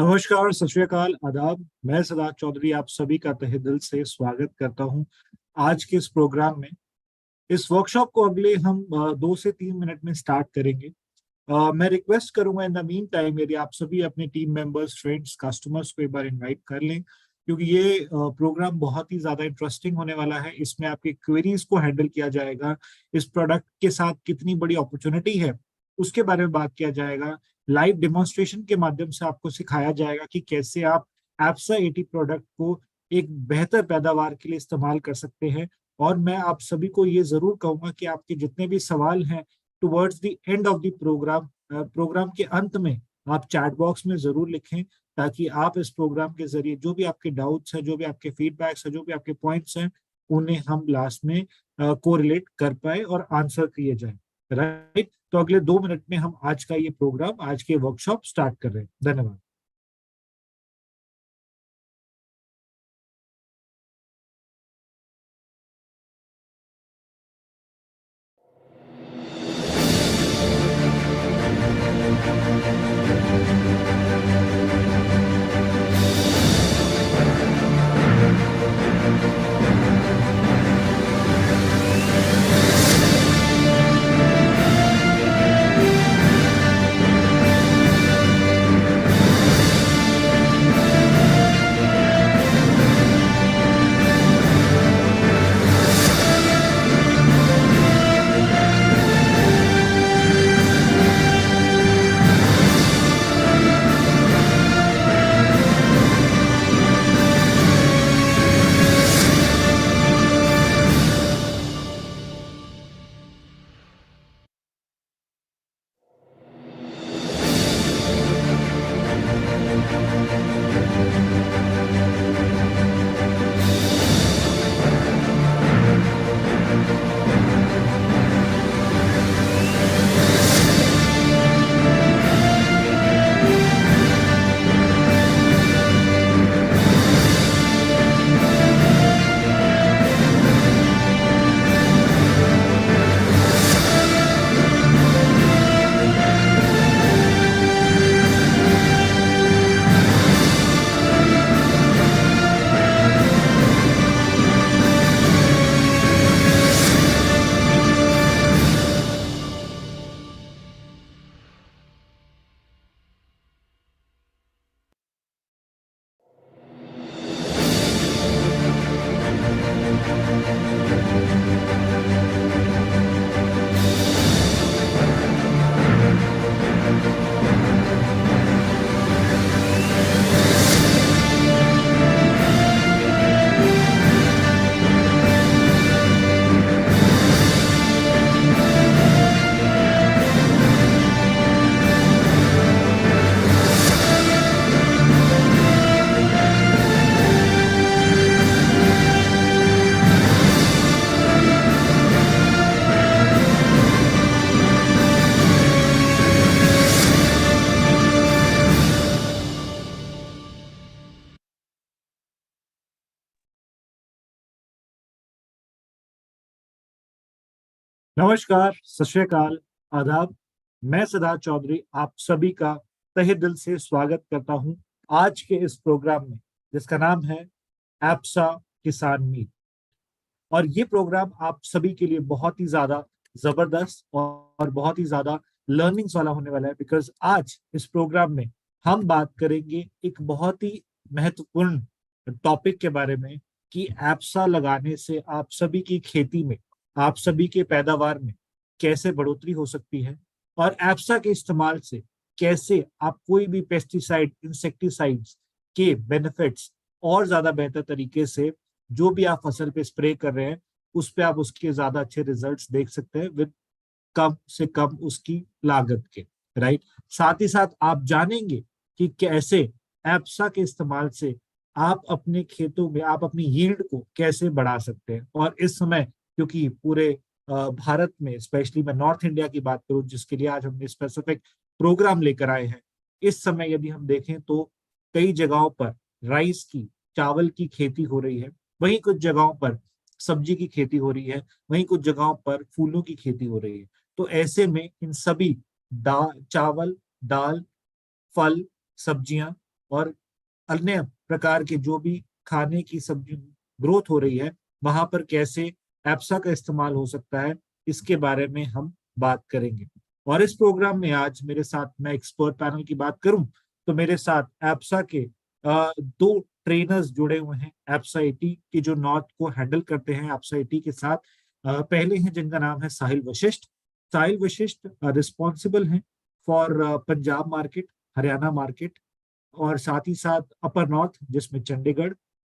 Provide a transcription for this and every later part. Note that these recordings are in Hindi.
नमस्कार, सत श्री अकाल, आदाब। मैं सिद्धार्थ चौधरी आप सभी का तहे दिल से स्वागत करता हूं आज के इस प्रोग्राम में। इस वर्कशॉप को अगले हम 2 से 3 मिनट में स्टार्ट करेंगे। मैं रिक्वेस्ट करूंगा इन द मीन टाइम यदि आप सभी अपने टीम मेंबर्स, फ्रेंड्स, कस्टमर्स को एक बार इनवाइट कर लें, क्योंकि ये प्रोग्राम बहुत ही ज्यादा इंटरेस्टिंग होने वाला है। इसमें आपकी क्वेरीज को हैंडल किया जाएगा। इस प्रोडक्ट के साथ कितनी बड़ी अपॉर्चुनिटी है उसके बारे में बात किया जाएगा। लाइव डेमोन्स्ट्रेशन के माध्यम से आपको सिखाया जाएगा कि कैसे आप एप्सा 80 प्रोडक्ट को एक बेहतर पैदावार के लिए इस्तेमाल कर सकते हैं। और मैं आप सभी को ये जरूर कहूंगा कि आपके जितने भी सवाल हैं towards the end of the program के अंत में आप चैट बॉक्स में जरूर लिखें, ताकि आप इस प्रोग्राम के जरिए जो भी आपके डाउट्स हैं, जो भी आपके फीडबैक्स हैं, जो भी आपके पॉइंट्स हैं, उन्हें हम लास्ट में कोरिलेट कर पाए और आंसर किए जाए। राइट, तो अगले 2 मिनट में हम आज का ये प्रोग्राम, आज के वर्कशॉप स्टार्ट कर रहे हैं। धन्यवाद। नमस्कार, सत श्री अकाल, आदाब। मैं सिद्धार्थ चौधरी आप सभी का तहे दिल से स्वागत करता हूं आज के इस प्रोग्राम में, जिसका नाम है एप्सा किसान मीट। और ये प्रोग्राम आप सभी के लिए बहुत ही ज्यादा जबरदस्त और बहुत ही ज्यादा लर्निंग्स वाला होने वाला है, बिकॉज आज इस प्रोग्राम में हम बात करेंगे एक बहुत ही महत्वपूर्ण टॉपिक के बारे में कि एप्सा लगाने से आप सभी की खेती में, आप सभी के पैदावार में कैसे बढ़ोतरी हो सकती है, और एप्सा के इस्तेमाल से कैसे आप कोई भी पेस्टिसाइड, इंसेक्टिसाइड्स के बेनिफिट्स और ज्यादा बेहतर तरीके से जो भी आप फसल पे स्प्रे कर रहे हैं उस पे आप उसके ज्यादा अच्छे रिजल्ट्स देख सकते हैं विद कम से कम उसकी लागत के। राइट, साथ ही साथ आप जानेंगे कि कैसे एप्सा के इस्तेमाल से आप अपने खेतों में आप अपनी यील्ड को कैसे बढ़ा सकते हैं। और इस समय क्योंकि पूरे भारत में, स्पेशली मैं नॉर्थ इंडिया की बात करूं जिसके लिए आज हमने स्पेसिफिक प्रोग्राम लेकर आए हैं, इस समय यदि हम देखें तो कई जगहों पर राइस की, चावल की खेती हो रही है, वहीं कुछ जगहों पर सब्जी की खेती हो रही है, वहीं कुछ जगहों पर फूलों की खेती हो रही है। तो ऐसे में इन सभी चावल, दाल, फल, सब्जियां और अन्य प्रकार के जो भी खाने की सब्जी ग्रोथ हो रही है, वहां पर कैसे एप्सा का इस्तेमाल हो सकता है, इसके बारे में हम बात करेंगे। और इस प्रोग्राम में आज मेरे साथ, मैं एक्सपर्ट पैनल की बात करूं तो मेरे साथ एप्सा के दो ट्रेनर्स जुड़े हुए हैं, एप्सा एटी के जो नॉर्थ को हैंडल करते हैं एप्सा एटी के साथ। पहले हैं जिनका नाम है साहिल वशिष्ठ। साहिल वशिष्ठ रिस्पॉन्सिबल हैं for Punjab market, Haryana market, और साथ ही साथ अपर नॉर्थ जिसमें चंडीगढ़,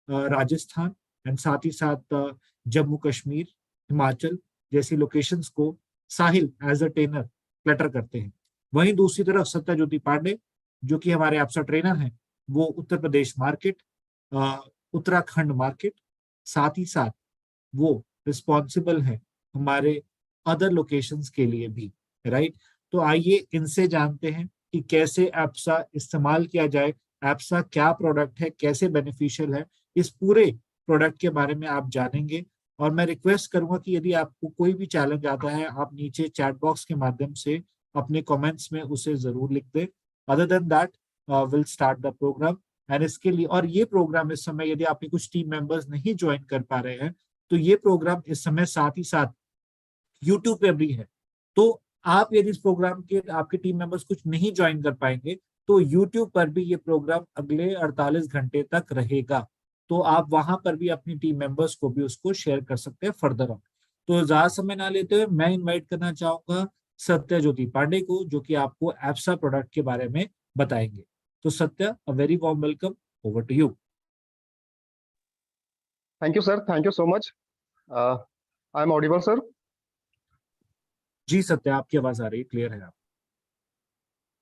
राजस्थान, एंड साथ ही साथ जम्मू कश्मीर, हिमाचल जैसी लोकेशंस को साहिल एज अ ट्रेनर क्लटर करते हैं। वहीं दूसरी तरफ सत्याज्योति पांडे जो कि हमारे एप्सा ट्रेनर हैं, वो उत्तर प्रदेश मार्केट, उत्तराखंड मार्केट, साथ ही साथ वो रिस्पॉन्सिबल है हमारे अदर लोकेशंस के लिए भी, राइट। तो आइए इनसे जानते हैं कि कैसे एप्सा इस्तेमाल किया जाए, एप्सा क्या प्रोडक्ट है, कैसे बेनिफिशियल है, इस पूरे प्रोडक्ट के बारे में आप जानेंगे। और मैं रिक्वेस्ट करूंगा कि यदि आपको कोई भी चैलेंज आता है, आप नीचे चैट बॉक्स के माध्यम से अपने कमेंट्स में उसे जरूर लिख दें। Other than that will start the program. And इसके लिए, और ये प्रोग्राम इस समय यदि आपके कुछ टीम मेंबर्स नहीं ज्वाइन कर पा रहे हैं, तो ये प्रोग्राम इस समय साथ ही साथ यूट्यूब पे भी है। तो आप यदि इस प्रोग्राम के आपके टीम मेंबर्स कुछ नहीं ज्वाइन कर पाएंगे, तो यूट्यूब पर भी ये प्रोग्राम अगले 48 घंटे तक रहेगा। तो आप वहां पर भी अपनी टीम मेंबर्स को भी उसको शेयर कर सकते हैं फर्दर ऑन। तो ज्यादा समय ना लेते हुए मैं इनवाइट करना चाहूंगा सत्यज्योति पांडे को, जो कि आपको एप्सा प्रोडक्ट के बारे में बताएंगे। तो Satya, a very warm welcome, over to you. Thank you sir, thank you so much. I am audible sir? जी सत्य, आपकी आवाज आ रही है, क्लियर है आप।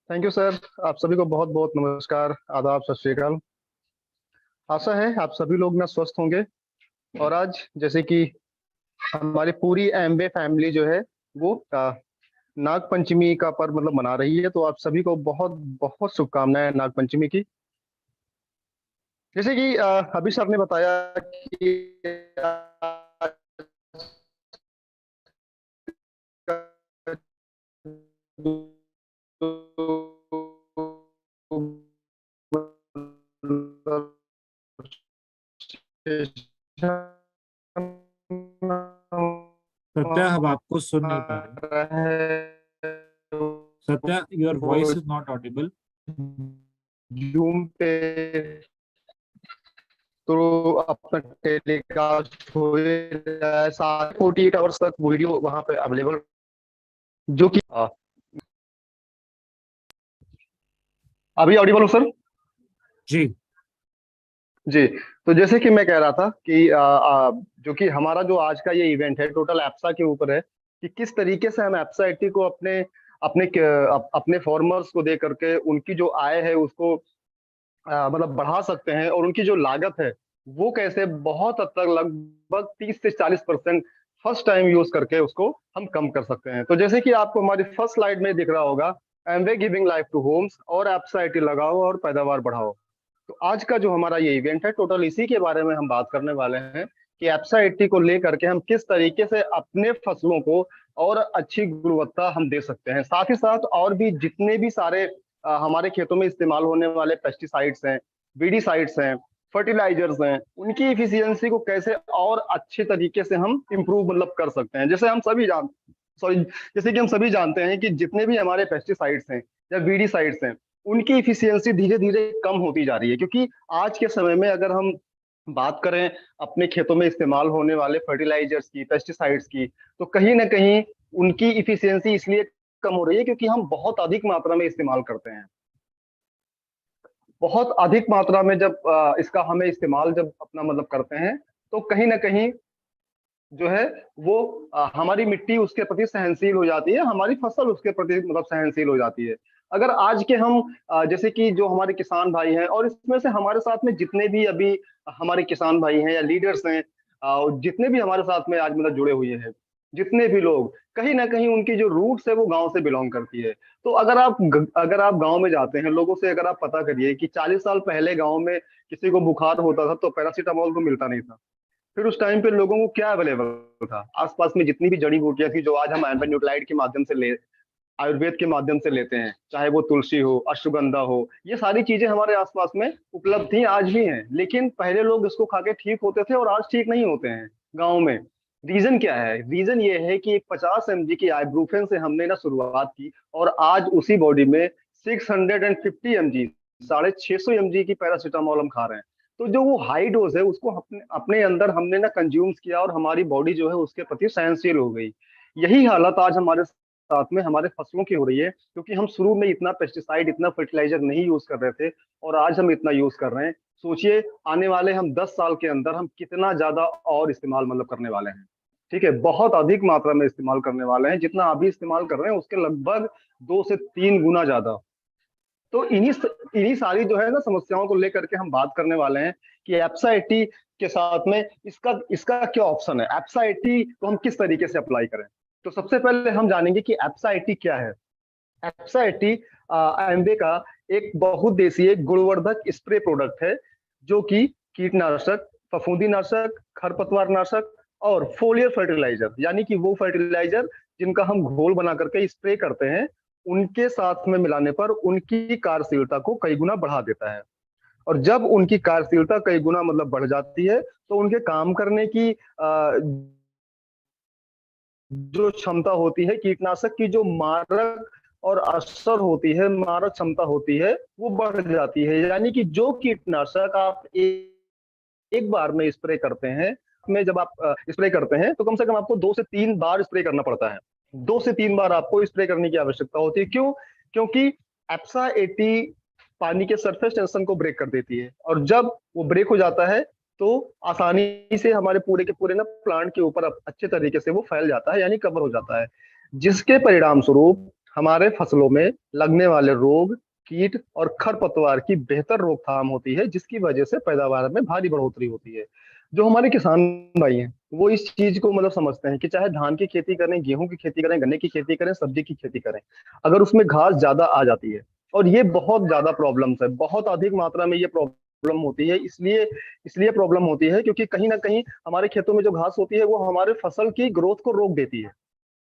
Thank you sir. आप सभी को बहुत बहुत नमस्कार, आदाब, सत श्री अकाल। आशा है आप सभी लोग ना स्वस्थ होंगे। और आज जैसे कि हमारी पूरी एमवे फैमिली जो है वो नाग पंचमी का पर्व मतलब मना रही है, तो आप सभी को बहुत बहुत शुभकामनाएं नाग पंचमी की। जैसे कि अभी सर ने बताया कि सत्या, हम आपको सुन नहीं पा रहे। Satya, your voice is not Audible. Zoom पे तो अपना टेलीकास्ट हो रहा है, 48 आवर्स तक वीडियो वहां पे अवेलेबल, जो कि अभी ऑडिबल हो सर? जी जी। तो जैसे कि मैं कह रहा था कि जो कि हमारा जो आज का ये इवेंट है टोटल एप्सा के ऊपर है कि किस तरीके से हम एप्सा आईटी को अपने अपने अपने फार्मर्स को दे करके उनकी जो आय है उसको मतलब बढ़ा सकते हैं, और उनकी जो लागत है वो कैसे बहुत हद तक लगभग 30 से 40% फर्स्ट टाइम यूज करके उसको हम कम कर सकते हैं। तो जैसे कि आपको हमारी फर्स्ट स्लाइड में दिख रहा होगा, Amway giving life to homes और एप्सा आईटी लगाओ और पैदावार बढ़ाओ। तो आज का जो हमारा ये इवेंट है टोटल इसी के बारे में हम बात करने वाले हैं कि एप्सा एट्टी को लेकर के हम किस तरीके से अपने फसलों को और अच्छी गुणवत्ता हम दे सकते हैं। साथ ही साथ और भी जितने भी सारे हमारे खेतों में इस्तेमाल होने वाले पेस्टिसाइड्स हैं, वीडीसाइड्स हैं, फर्टिलाइजर्स हैं, उनकी इफिशियंसी को कैसे और अच्छे तरीके से हम इम्प्रूव मतलब कर सकते हैं। जैसे हम सभी सॉरी जैसे कि हम सभी जानते हैं कि जितने भी हमारे पेस्टिसाइड्स हैं या वीडीसाइड्स हैं, उनकी इफिशियंसी धीरे धीरे कम होती जा रही है, क्योंकि आज के समय में अगर हम बात करें अपने खेतों में इस्तेमाल होने वाले फर्टिलाइजर्स की, पेस्टिसाइड्स की, तो कहीं ना कहीं उनकी इफिशियंसी इसलिए कम हो रही है क्योंकि हम बहुत अधिक मात्रा में इस्तेमाल करते हैं। बहुत अधिक मात्रा में जब इसका हमें इस्तेमाल जब अपना मतलब करते हैं, तो कहीं ना कहीं जो है वो हमारी मिट्टी उसके प्रति सहनशील हो जाती है, हमारी फसल उसके प्रति मतलब सहनशील हो जाती है। अगर आज के हम जैसे कि जो हमारे किसान भाई हैं, और इसमें से हमारे साथ में जितने भी अभी हमारे किसान भाई हैं या लीडर्स हैं, जितने भी हमारे साथ में आज मतलब जुड़े हुए हैं, जितने भी लोग, कहीं ना कहीं उनकी जो रूट्स है वो गांव से बिलोंग करती है। तो अगर आप गांव में जाते हैं, लोगों से अगर आप पता करिए कि 40 साल पहले गांव में किसी को बुखार होता था तो पैरासीटामोल तो मिलता नहीं था। फिर उस टाइम पे लोगों को क्या अवेलेबल था? आसपास में जितनी भी जड़ी बूटियां थी जो आज हम एल्बेंडोक्लाइड के माध्यम से ले आयुर्वेद के माध्यम से लेते हैं, चाहे वो तुलसी हो, अश्वगंधा हो, ये सारी चीजें हमारे आसपास में उपलब्ध थी, आज भी हैं। लेकिन पहले लोग इसको खा के ठीक होते थे और आज ठीक नहीं होते हैं गाँव में। रीजन क्या है? रीजन ये है कि 50 mg की आइब्रूफेन से हमने ना शुरुआत की, और आज उसी बॉडी में 650 mg, 650 mg की पैरासीटामोल हम खा रहे हैं। तो जो वो हाई डोज है उसको अपने अपने अंदर हमने ना कंज्यूम किया, और हमारी बॉडी जो है उसके प्रति सहनशील हो गई। यही हालत आज हमारे साथ में हमारे फसलों की हो रही है, क्योंकि हम शुरू में इतना पेस्टिसाइड, इतना फर्टिलाइजर नहीं यूज कर रहे थे, और आज हम इतना यूज कर रहे हैं। सोचिए आने वाले हम 10 साल के अंदर हम कितना ज्यादा और इस्तेमाल मतलब करने वाले हैं। ठीक है, बहुत अधिक मात्रा में इस्तेमाल करने वाले हैं। जितना अभी इस्तेमाल कर रहे हैं उसके लगभग 2 से 3 गुना ज्यादा। तो इन्हीं सारी जो है ना समस्याओं को लेकर के हम बात करने वाले हैं कि एप्सा 80 के साथ में इसका इसका क्या ऑप्शन है, एप्सा 80 को हम किस तरीके से अप्लाई करें। तो सबसे पहले हम जानेंगे कि एप्सा 80 क्या है। एप्सा 80 एम्बे का एक बहुउद्देशीय गुणवर्धक स्प्रे प्रोडक्ट है, जो कि कीटनाशक, फफूंदीनाशक, खरपतवार नाशक और फोलियर फर्टिलाइजर, यानी कि वो फर्टिलाइजर जिनका हम घोल बना करके स्प्रे करते हैं, उनके साथ में मिलाने पर उनकी कार्यशीलता को कई गुना बढ़ा देता है। और जब उनकी कार्यशीलता कई गुना मतलब बढ़ जाती है, तो उनके काम करने की जो क्षमता होती है, कीटनाशक की जो मारक और असर होती है, मारक क्षमता होती है, वो बढ़ जाती है। यानी कि जो कीटनाशक आप एक बार में स्प्रे करते हैं, में जब आप स्प्रे करते हैं तो कम से कम आपको 2 से 3 बार स्प्रे करना पड़ता है। 2 से 3 बार आपको स्प्रे करने की आवश्यकता होती है। क्यों? क्योंकि एप्सा 80 पानी के सरफेस टेंशन को ब्रेक कर देती है, और जब वो ब्रेक हो जाता है तो आसानी से हमारे पूरे के पूरे ना प्लांट के ऊपर अच्छे तरीके से वो फैल जाता है, यानी कवर हो जाता है, जिसके परिणाम स्वरूप हमारे फसलों में लगने वाले रोग, कीट और खरपतवार की बेहतर रोकथाम होती है, जिसकी वजह से पैदावार में भारी बढ़ोतरी होती है। जो हमारे किसान भाई हैं वो इस चीज को मतलब समझते हैं कि चाहे धान की खेती करें, गेहूं की खेती करें, गन्ने की खेती करें, सब्जी की खेती करें, अगर उसमें घास ज्यादा आ जाती है, और ये बहुत ज्यादा प्रॉब्लम्स है, बहुत अधिक मात्रा में ये प्रॉब्लम होती है। इसलिए इसलिए प्रॉब्लम होती है क्योंकि कहीं ना कहीं हमारे खेतों में जो घास होती है वो हमारे फसल की ग्रोथ को रोक देती है।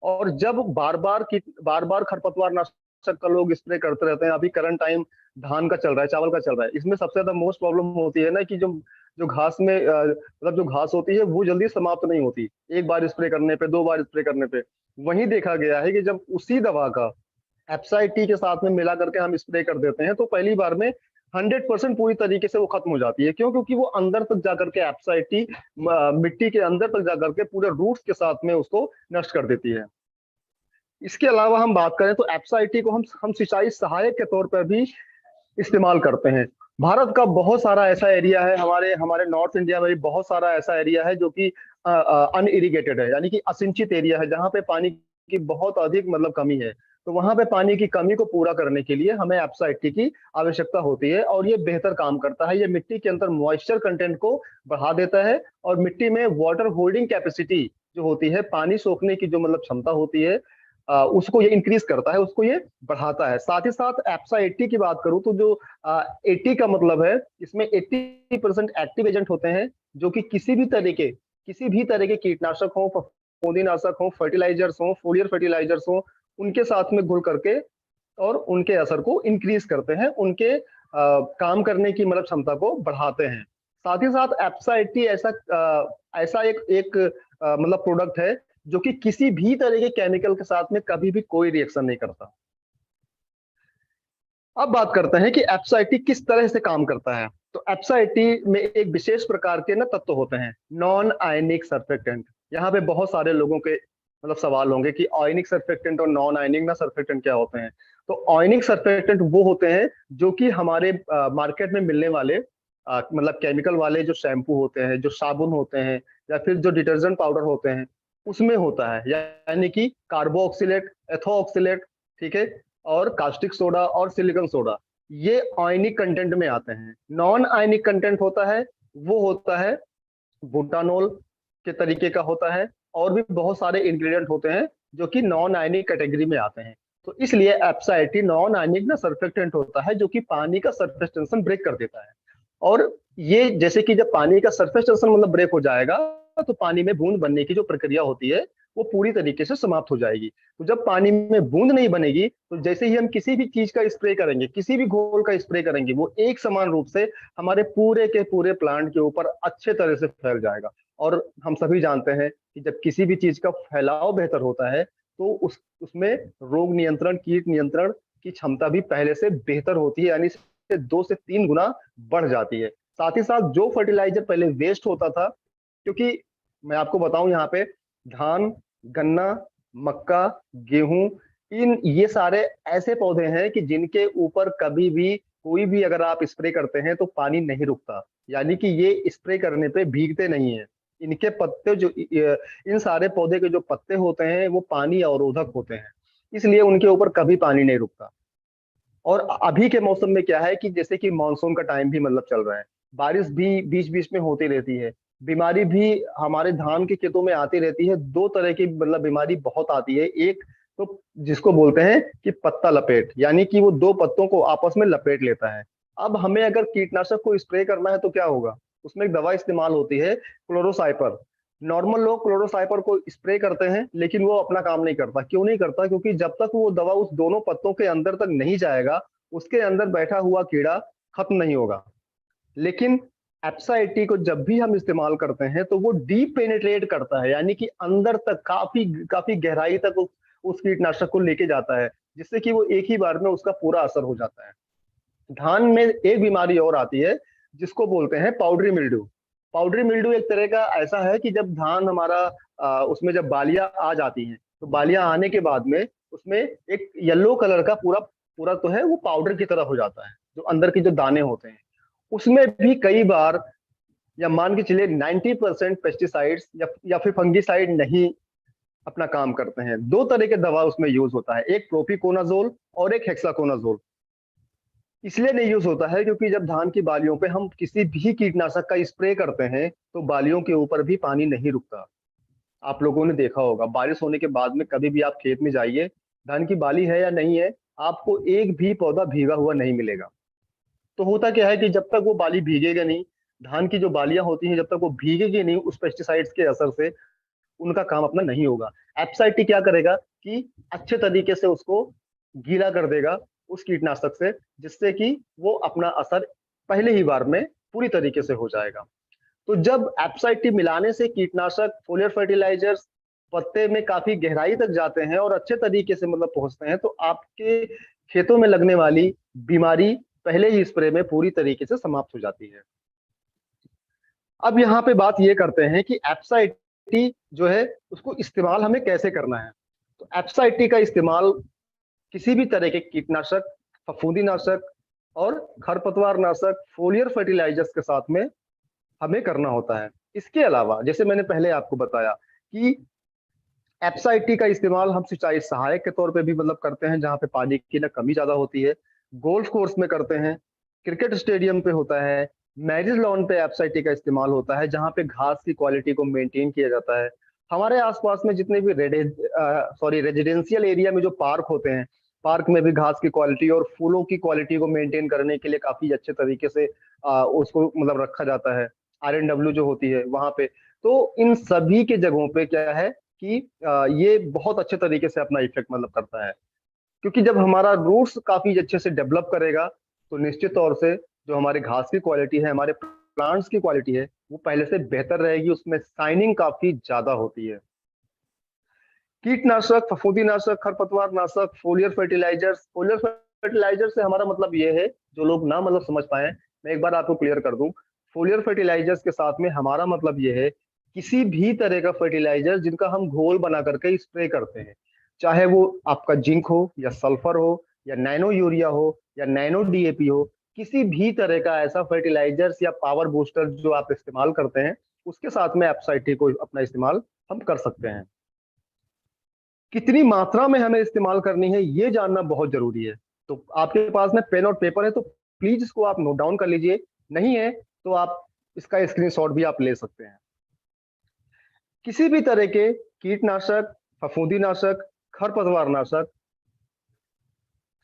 और जब बार बार खरपतवार नाशक का लोग स्प्रे करते रहते हैं, अभी करंट टाइम धान का चल रहा है, चावल का चल रहा है, इसमें सबसे ज्यादा मोस्ट प्रॉब्लम होती है ना कि जो जो घास में मतलब जो घास होती है वो जल्दी समाप्त नहीं होती, एक बार स्प्रे करने पे, 2 बार स्प्रे करने पे। वहीं देखा गया है कि जब उसी दवा का एप्साइटी के साथ में मिला करके हम स्प्रे कर देते हैं, तो पहली बार में 100% पूरी तरीके से वो खत्म हो जाती है। क्यों? क्योंकि वो अंदर तक जाकर के एप्साइटी मिट्टी के अंदर तक जाकर के पूरे रूट्स के साथ में उसको नष्ट कर देती है। इसके अलावा हम बात करें तो एप्साइटी को हम सिंचाई सहायक के तौर पर भी इस्तेमाल करते हैं। भारत का बहुत सारा ऐसा एरिया है, हमारे हमारे नॉर्थ इंडिया में भी बहुत सारा ऐसा एरिया है जो कि अनइरिगेटेड है, यानी कि असिंचित एरिया है, जहाँ पे पानी की बहुत अधिक मतलब कमी है। तो वहां पे पानी की कमी को पूरा करने के लिए हमें एप्सा 80 की आवश्यकता होती है, और ये बेहतर काम करता है। ये मिट्टी के अंदर मॉइस्चर कंटेंट को बढ़ा देता है, और मिट्टी में वाटर होल्डिंग कैपेसिटी जो होती है, पानी सोखने की जो मतलब क्षमता होती है, उसको ये इंक्रीज करता है, उसको ये बढ़ाता है। साथ ही साथ एप्सा 80 की बात करूं तो जो 80 का मतलब है, इसमें 80% एक्टिव एजेंट होते हैं, जो कि किसी भी तरह के कीटनाशक हो, फफूंदीनाशक हो, फर्टिलाइजर्स हो, फोलियर फर्टिलाइजर्स हो, उनके साथ में घुल करके और उनके असर को इंक्रीज करते हैं, उनके काम करने की मतलब क्षमता को बढ़ाते हैं। साथ ही साथ एप्सा 80 ऐसा एक मतलब प्रोडक्ट है जो कि किसी भी तरह के केमिकल के साथ में कभी भी कोई रिएक्शन नहीं करता। अब बात करते हैं कि एप्सा 80 किस तरह से काम करता है। तो एप्सा 80 में एक विशेष प्रकार के ना तत्व होते हैं, नॉन आयनिक सर्फेक्टेंट। यहाँ पे बहुत सारे लोगों के मतलब सवाल होंगे कि आयनिक सर्फेक्टेंट और नॉन आयनिक ना सर्फेक्टेंट क्या होते हैं। तो आयनिक सर्फेक्टेंट वो होते हैं जो कि हमारे मार्केट में मिलने वाले मतलब केमिकल वाले जो शैम्पू होते हैं, जो साबुन होते हैं, या फिर जो डिटर्जेंट पाउडर होते हैं, उसमें होता है। यानी कि कार्बोक्सिलेट, एथोक्सिलेट, ठीक है, और कास्टिक सोडा और सिलिकॉन सोडा, ये आयनिक कंटेंट में आते हैं। नॉन आयनिक कंटेंट होता है, वो होता है बुटानोल के तरीके का होता है, और भी बहुत सारे इंग्रेडिएंट होते हैं जो कि नॉन आयनिक कैटेगरी में आते हैं। तो इसलिए एप्सा 80 नॉन आयनिक ना सर्फेक्टेंट होता है, जो कि पानी का सरफेस टेंशन ब्रेक कर देता है। और ये जैसे कि जब पानी का सरफेस टेंशन मतलब ब्रेक हो जाएगा, तो पानी में बूंद बनने की जो प्रक्रिया होती है वो पूरी तरीके से समाप्त हो जाएगी। तो जब पानी में बूंद नहीं बनेगी, तो जैसे ही हम किसी भी चीज का स्प्रे करेंगे, किसी भी घोल का स्प्रे करेंगे, वो एक समान रूप से हमारे पूरे के पूरे प्लांट के ऊपर अच्छे तरह से फैल जाएगा। और हम सभी जानते हैं कि जब किसी भी चीज का फैलाव बेहतर होता है, तो उसमें रोग नियंत्रण, कीट नियंत्रण की क्षमता भी पहले से बेहतर होती है, यानी से 2 से 3 गुना बढ़ जाती है। साथ ही साथ जो फर्टिलाइजर पहले वेस्ट होता था, क्योंकि मैं आपको बताऊं यहाँ पे धान, गन्ना, मक्का, गेहूं, ये सारे ऐसे पौधे हैं कि जिनके ऊपर कभी भी कोई भी अगर आप स्प्रे करते हैं तो पानी नहीं रुकता, यानी कि ये स्प्रे करने पे भीगते नहीं है। इनके पत्ते जो इन सारे पौधे के जो पत्ते होते हैं वो पानी अवरोधक होते हैं, इसलिए उनके ऊपर कभी पानी नहीं रुकता। और अभी के मौसम में क्या है कि जैसे कि मानसून का टाइम भी मतलब चल रहा है, बारिश भी बीच बीच में होती रहती है, बीमारी भी हमारे धान के खेतों में आती रहती है। 2 तरह की मतलब बीमारी बहुत आती है। एक तो जिसको बोलते हैं कि पत्ता लपेट, यानी कि वो 2 पत्तों को आपस में लपेट लेता है। अब हमें अगर कीटनाशक को स्प्रे करना है तो क्या होगा, उसमें एक दवा इस्तेमाल होती है क्लोरोसाइपर। नॉर्मल लोग क्लोरोसाइपर को स्प्रे करते हैं, लेकिन वो अपना काम नहीं करता। क्यों नहीं करता? क्योंकि जब तक वो दवा उस दोनों पत्तों के अंदर तक नहीं जाएगा, उसके अंदर बैठा हुआ कीड़ा खत्म नहीं होगा। लेकिन एप्सा 80 को जब भी हम इस्तेमाल करते हैं तो वो डीप पेनिट्रेट करता है, यानी कि अंदर तक काफी काफी गहराई तक उस कीटनाशक को लेके जाता है, जिससे कि वो एक ही बार में उसका पूरा असर हो जाता है। धान में एक बीमारी और आती है जिसको बोलते हैं पाउडरी मिल्ड्यू। पाउडरी मिल्ड्यू एक तरह का ऐसा है कि जब धान हमारा उसमें जब बालियां आ जाती हैं, तो बालियां आने के बाद में उसमें एक येलो कलर का पूरा पूरा तो है वो पाउडर की तरह हो जाता है, जो अंदर के जो दाने होते हैं। उसमें भी कई बार, या मान के चलिए 90% पेस्टिसाइड्स या फिर फंगिसाइड नहीं अपना काम करते हैं। 2 तरह के दवा उसमें यूज होता है, एक प्रोपिकोनाजोल और एक हेक्साकोनाजोल। इसलिए नहीं यूज होता है क्योंकि जब धान की बालियों पे हम किसी भी कीटनाशक का स्प्रे करते हैं तो बालियों के ऊपर भी पानी नहीं रुकता। आप लोगों ने देखा होगा, बारिश होने के बाद में कभी भी आप खेत में जाइए, धान की बाली है या नहीं है, आपको एक भी पौधा भीगा हुआ नहीं मिलेगा। तो होता क्या है कि जब तक वो बाली भीगेगा नहीं, धान की जो बालियां होती हैं जब तक वो भीगेगी नहीं उस पेस्टिसाइड्स के असर से, उनका काम अपना नहीं होगा। एप्साइटी क्या करेगा कि अच्छे तरीके से उसको गीला कर देगा उस कीटनाशक से, जिससे कि वो अपना असर पहले ही बार में पूरी तरीके से हो जाएगा। तो जब एप्साइटी मिलाने से कीटनाशक, फोलियर फर्टिलाइजर्स पत्ते में काफी गहराई तक जाते हैं और अच्छे तरीके से मतलब पहुंचते हैं, तो आपके खेतों में लगने वाली बीमारी पहले ही स्प्रे में पूरी तरीके से समाप्त हो जाती है। अब यहाँ पे बात ये करते हैं कि एप्सा 80 जो है उसको इस्तेमाल हमें कैसे करना है। तो एप्सा 80 का इस्तेमाल किसी भी तरह के कीटनाशक, फफूंदीनाशक और खरपतवार नाशक, फोलियर फर्टिलाइजर्स के साथ में हमें करना होता है। इसके अलावा जैसे मैंने पहले आपको बताया कि एप्सा 80 का इस्तेमाल हम सिंचाई सहायक के तौर पे भी मतलब करते हैं, जहाँ पे पानी की ना कमी ज्यादा होती है, गोल्फ कोर्स में करते हैं, क्रिकेट स्टेडियम पे होता है, मैरिज लॉन पे एप्सा 80 का इस्तेमाल होता है, जहाँ पे घास की क्वालिटी को मेंटेन किया जाता है। हमारे आसपास में जितने भी रेजिडेंशियल एरिया में जो पार्क होते हैं, पार्क में भी घास की क्वालिटी और फूलों की क्वालिटी को मेंटेन करने के लिए काफी अच्छे तरीके से उसको मतलब रखा जाता है। RNW जो होती है वहां पे, तो इन सभी के जगहों पे क्या है कि ये बहुत अच्छे तरीके से अपना इफेक्ट मतलब करता है। क्योंकि जब हमारा रूट्स काफी अच्छे से डेवलप करेगा, तो निश्चित तौर से जो हमारे घास की क्वालिटी है, हमारे प्लांट्स की क्वालिटी है, वो पहले से बेहतर रहेगी, उसमें शाइनिंग काफी ज्यादा होती है। कीटनाशक, फफूंदीनाशक, खरपतवार नाशक, फोलियर फर्टिलाइजर से हमारा मतलब ये है, जो लोग ना मतलब समझ पाए, मैं एक बार आपको क्लियर कर दूं। फोलियर फर्टिलाइजर्स के साथ में हमारा मतलब ये है किसी भी तरह का फर्टिलाइजर जिनका हम घोल बना करके स्प्रे करते हैं, चाहे वो आपका जिंक हो या सल्फर हो या नैनो यूरिया हो या नैनो DAP हो, किसी भी तरह का ऐसा फर्टिलाइजर्स या पावर बूस्टर जो आप इस्तेमाल करते हैं, उसके साथ में एप्साइटी को अपना इस्तेमाल हम कर सकते हैं। कितनी मात्रा में हमें इस्तेमाल करनी है ये जानना बहुत जरूरी है। तो आपके पास में पेन और पेपर है तो प्लीज इसको आप नोट डाउन कर लीजिए, नहीं है तो आप इसका स्क्रीनशॉट भी आप ले सकते हैं। किसी भी तरह के कीटनाशक, फफूंदीनाशक, खरपतवारनाशक,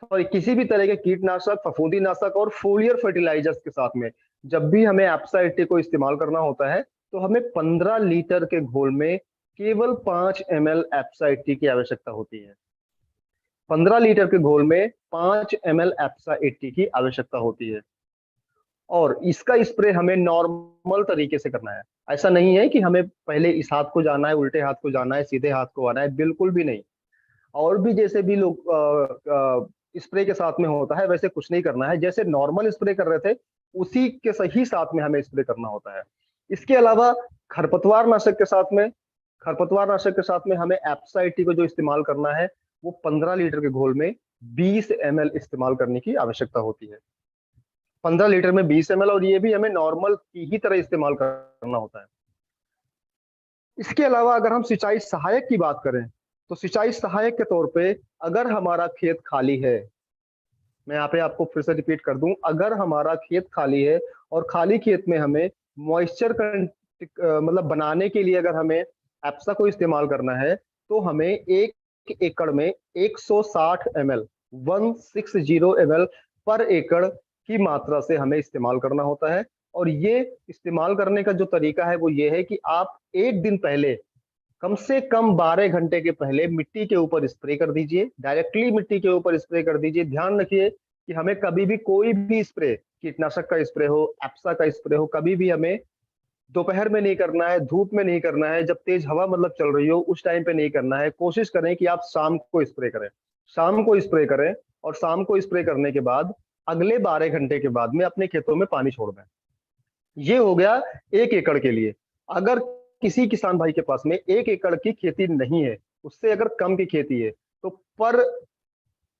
सॉरी किसी भी तरह के कीटनाशक, फफूंदीनाशक और फोलियर फर्टिलाइजर्स के साथ में जब भी हमें एप्सा 80 को इस्तेमाल करना होता है, तो हमें 15 लीटर के घोल में केवल 5 ml एप्सा 80 की आवश्यकता होती है। 15 लीटर के घोल में 5 ml एप्सा 80 की आवश्यकता होती है, और इसका स्प्रे हमें नॉर्मल तरीके से करना है। ऐसा नहीं है कि हमें पहले इस हाथ को जाना है, उल्टे हाथ को जाना है, सीधे हाथ को आना है, बिल्कुल भी नहीं। और भी जैसे भी लोग स्प्रे के साथ में होता है वैसे कुछ नहीं करना है, जैसे नॉर्मल स्प्रे कर रहे थे उसी के सही साथ में हमें स्प्रे करना होता है। इसके अलावा खरपतवार नाशक के साथ में हमें एप्सा 80 को जो इस्तेमाल करना है वो 15 लीटर के घोल में 20 ml इस्तेमाल करने की आवश्यकता होती है। 15 लीटर में 20 ml, और ये भी हमें नॉर्मल की ही तरह इस्तेमाल करना होता है। इसके अलावा अगर हम सिंचाई सहायक की बात करें तो सिंचाई सहायक के तौर पे अगर हमारा खेत खाली है, मैं यहाँ पे आपको फिर से रिपीट कर दूं, अगर हमारा खेत खाली है और खाली खेत में हमें मॉइस्चर मतलब बनाने के लिए अगर हमें एप्सा को इस्तेमाल करना है तो हमें 1 एकड़ में 160 ml 160 ml पर एकड़ की मात्रा से हमें इस्तेमाल करना होता है। और ये इस्तेमाल करने का जो तरीका है वो ये है कि आप एक दिन पहले, कम से कम 12 घंटे के पहले मिट्टी के ऊपर स्प्रे कर दीजिए, डायरेक्टली मिट्टी के ऊपर स्प्रे कर दीजिए। ध्यान रखिए कि हमें कभी भी कोई भी स्प्रे, कीटनाशक का स्प्रे हो, एप्सा का स्प्रे हो, कभी भी हमें दोपहर में नहीं करना है, धूप में नहीं करना है, जब तेज हवा मतलब चल रही हो उस टाइम पे नहीं करना है। कोशिश करें कि आप शाम को स्प्रे करें, शाम को स्प्रे करें, और शाम को स्प्रे करने के बाद अगले 12 घंटे के बाद में अपने खेतों में पानी छोड़ दें। ये हो गया 1 एकड़ के लिए। अगर किसी किसान भाई के पास में 1 एकड़ की खेती नहीं है, उससे अगर कम की खेती है, तो पर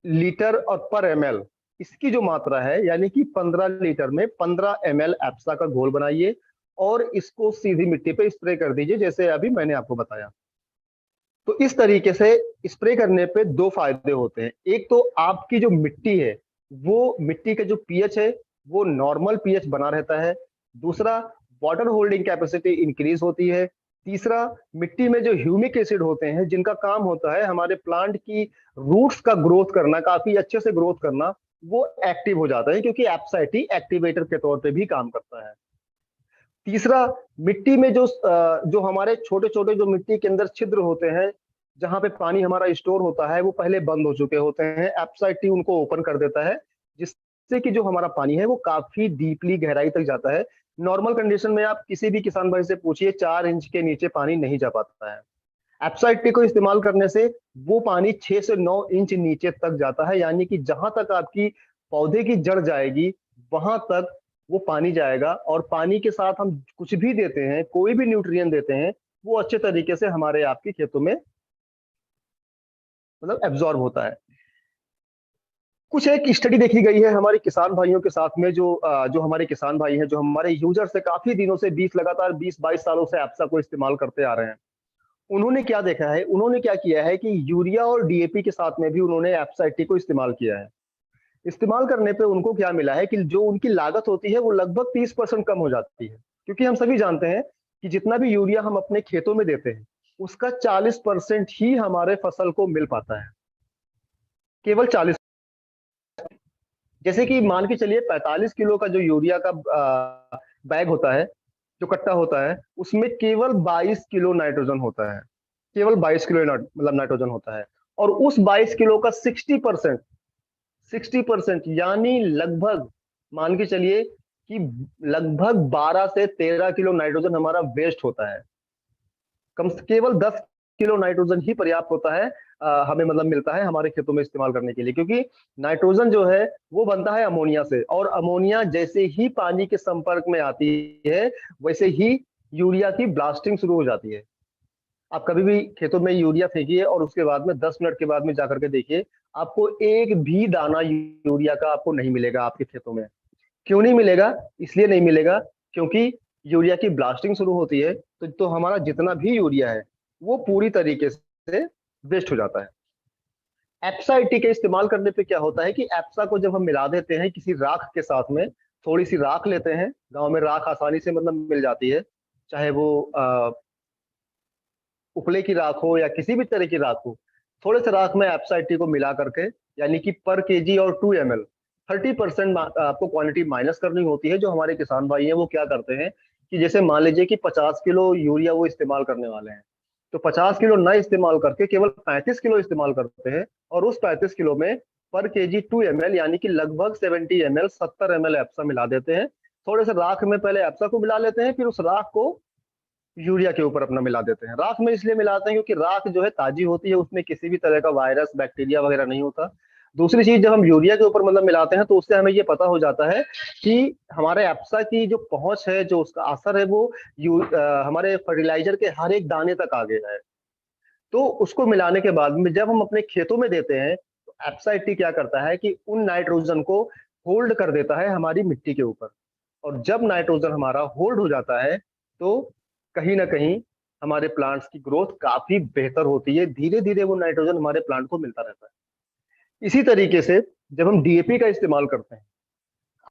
लीटर और पर ml इसकी जो मात्रा है, यानी कि 15 लीटर में 15 ml एप्सा का घोल बनाइए और इसको सीधी मिट्टी पे स्प्रे कर दीजिए, जैसे अभी मैंने आपको बताया। तो इस तरीके से स्प्रे करने पे दो फायदे होते हैं। एक तो आपकी जो मिट्टी है, वो मिट्टी का जो पीएच है वो नॉर्मल पीएच बना रहता है। दूसरा, वाटर होल्डिंग कैपेसिटी इंक्रीज होती है। तीसरा, मिट्टी में जो ह्यूमिक एसिड होते हैं जिनका काम होता है हमारे प्लांट की रूट्स का ग्रोथ करना, काफी अच्छे से ग्रोथ करना, वो एक्टिव हो जाता है, क्योंकि एप्सा 80 एक्टिवेटर के तौर पे भी काम करता है। तीसरा, मिट्टी में जो हमारे छोटे छोटे जो मिट्टी के अंदर छिद्र होते हैं जहां पे पानी हमारा स्टोर होता है, वो पहले बंद हो चुके होते हैं। एप्सा 80 उनको ओपन कर देता है, जिससे कि जो हमारा पानी है वो काफी डीपली गहराई तक जाता है। नॉर्मल कंडीशन में आप किसी भी किसान भाई से पूछिए, 4 इंच के नीचे पानी नहीं जा पाता है। एप्सा 80 को इस्तेमाल करने से वो पानी 6 से 9 इंच नीचे तक जाता है, यानी कि जहां तक आपकी पौधे की जड़ जाएगी वहां तक वो पानी जाएगा। और पानी के साथ हम कुछ भी देते हैं, कोई भी न्यूट्रिएंट देते हैं, वो अच्छे तरीके से हमारे आपके खेतों में मतलब एब्जॉर्ब होता है। कुछ एक स्टडी देखी गई है हमारे किसान भाइयों के साथ में, जो हमारे किसान भाई हैं, जो हमारे यूजर से काफी दिनों से 20 लगातार 20-22 सालों से एप्सा को इस्तेमाल करते आ रहे हैं। उन्होंने क्या देखा है, उन्होंने क्या किया है कि यूरिया और डीएपी के साथ में भी उन्होंने एप्सा 80 को इस्तेमाल किया है। इस्तेमाल करने पे उनको क्या मिला है कि जो उनकी लागत होती है वो लगभग 30% कम हो जाती है। क्योंकि हम सभी जानते हैं कि जितना भी यूरिया हम अपने खेतों में देते हैं उसका 40% ही हमारे फसल को मिल पाता है, केवल 40। जैसे कि मान के चलिए 45 किलो का जो यूरिया का बैग होता है, जो कट्टा होता है, उसमें केवल 22 किलो नाइट्रोजन होता है, केवल 22 किलो मतलब नाइट्रोजन होता है। और उस 22 किलो का 60% यानी लगभग, मान के चलिए कि लगभग 12 से 13 किलो नाइट्रोजन हमारा वेस्ट होता है। केवल 10 किलो नाइट्रोजन ही पर्याप्त होता है, हमें मतलब मिलता है हमारे खेतों में इस्तेमाल करने के लिए। क्योंकि नाइट्रोजन जो है वो बनता है अमोनिया से, और अमोनिया जैसे ही पानी के संपर्क में आती है वैसे ही यूरिया की ब्लास्टिंग शुरू हो जाती है। आप कभी भी खेतों में यूरिया फेंकिए और उसके बाद में 10 मिनट के बाद में जाकर के देखिए, आपको एक भी दाना यूरिया का आपको नहीं मिलेगा आपके खेतों में। क्यों नहीं मिलेगा? इसलिए नहीं मिलेगा क्योंकि यूरिया की ब्लास्टिंग शुरू होती है, तो हमारा जितना भी यूरिया है वो पूरी तरीके से वेस्ट हो जाता है। एप्सा 80 के इस्तेमाल करने पे क्या होता है कि एप्सा को जब हम मिला देते हैं किसी राख के साथ में, थोड़ी सी राख लेते हैं, गांव में राख आसानी से मतलब मिल जाती है, चाहे वो उपले की राख हो या किसी भी तरह की राख हो, थोड़े से राख में एप्सा 80 को मिला करके, यानी कि पर केजी और 2 ml 30% आपको क्वांटिटी माइनस करनी होती है। जो हमारे किसान भाई हैं वो क्या करते हैं कि जैसे मान लीजिए कि 50 किलो यूरिया वो इस्तेमाल करने वाले हैं, तो 50 किलो न इस्तेमाल करके केवल 35 किलो इस्तेमाल करते हैं, और उस 35 किलो में पर केजी 2 ml यानी कि लगभग 70 ml 70 ml एप्सा मिला देते हैं। थोड़े से राख में पहले एप्सा को मिला लेते हैं, फिर उस राख को यूरिया के ऊपर अपना मिला देते हैं। राख में इसलिए मिलाते हैं क्योंकि राख जो है ताजी होती है, उसमें किसी भी तरह का वायरस बैक्टीरिया वगैरह नहीं होता। दूसरी चीज, जब हम यूरिया के ऊपर मतलब मिलाते हैं तो उससे हमें ये पता हो जाता है कि हमारे एप्सा की जो पहुंच है, जो उसका असर है, वो हमारे फर्टिलाइजर के हर एक दाने तक आ गया है। तो उसको मिलाने के बाद में जब हम अपने खेतों में देते हैं तो एप्सा 80 क्या करता है कि उन नाइट्रोजन को होल्ड कर देता है हमारी मिट्टी के ऊपर। और जब नाइट्रोजन हमारा होल्ड हो जाता है तो कहीं ना कहीं हमारे प्लांट्स की ग्रोथ काफी बेहतर होती है। धीरे धीरे वो नाइट्रोजन हमारे प्लांट को मिलता रहता है। इसी तरीके से जब हम डीएपी का इस्तेमाल करते हैं,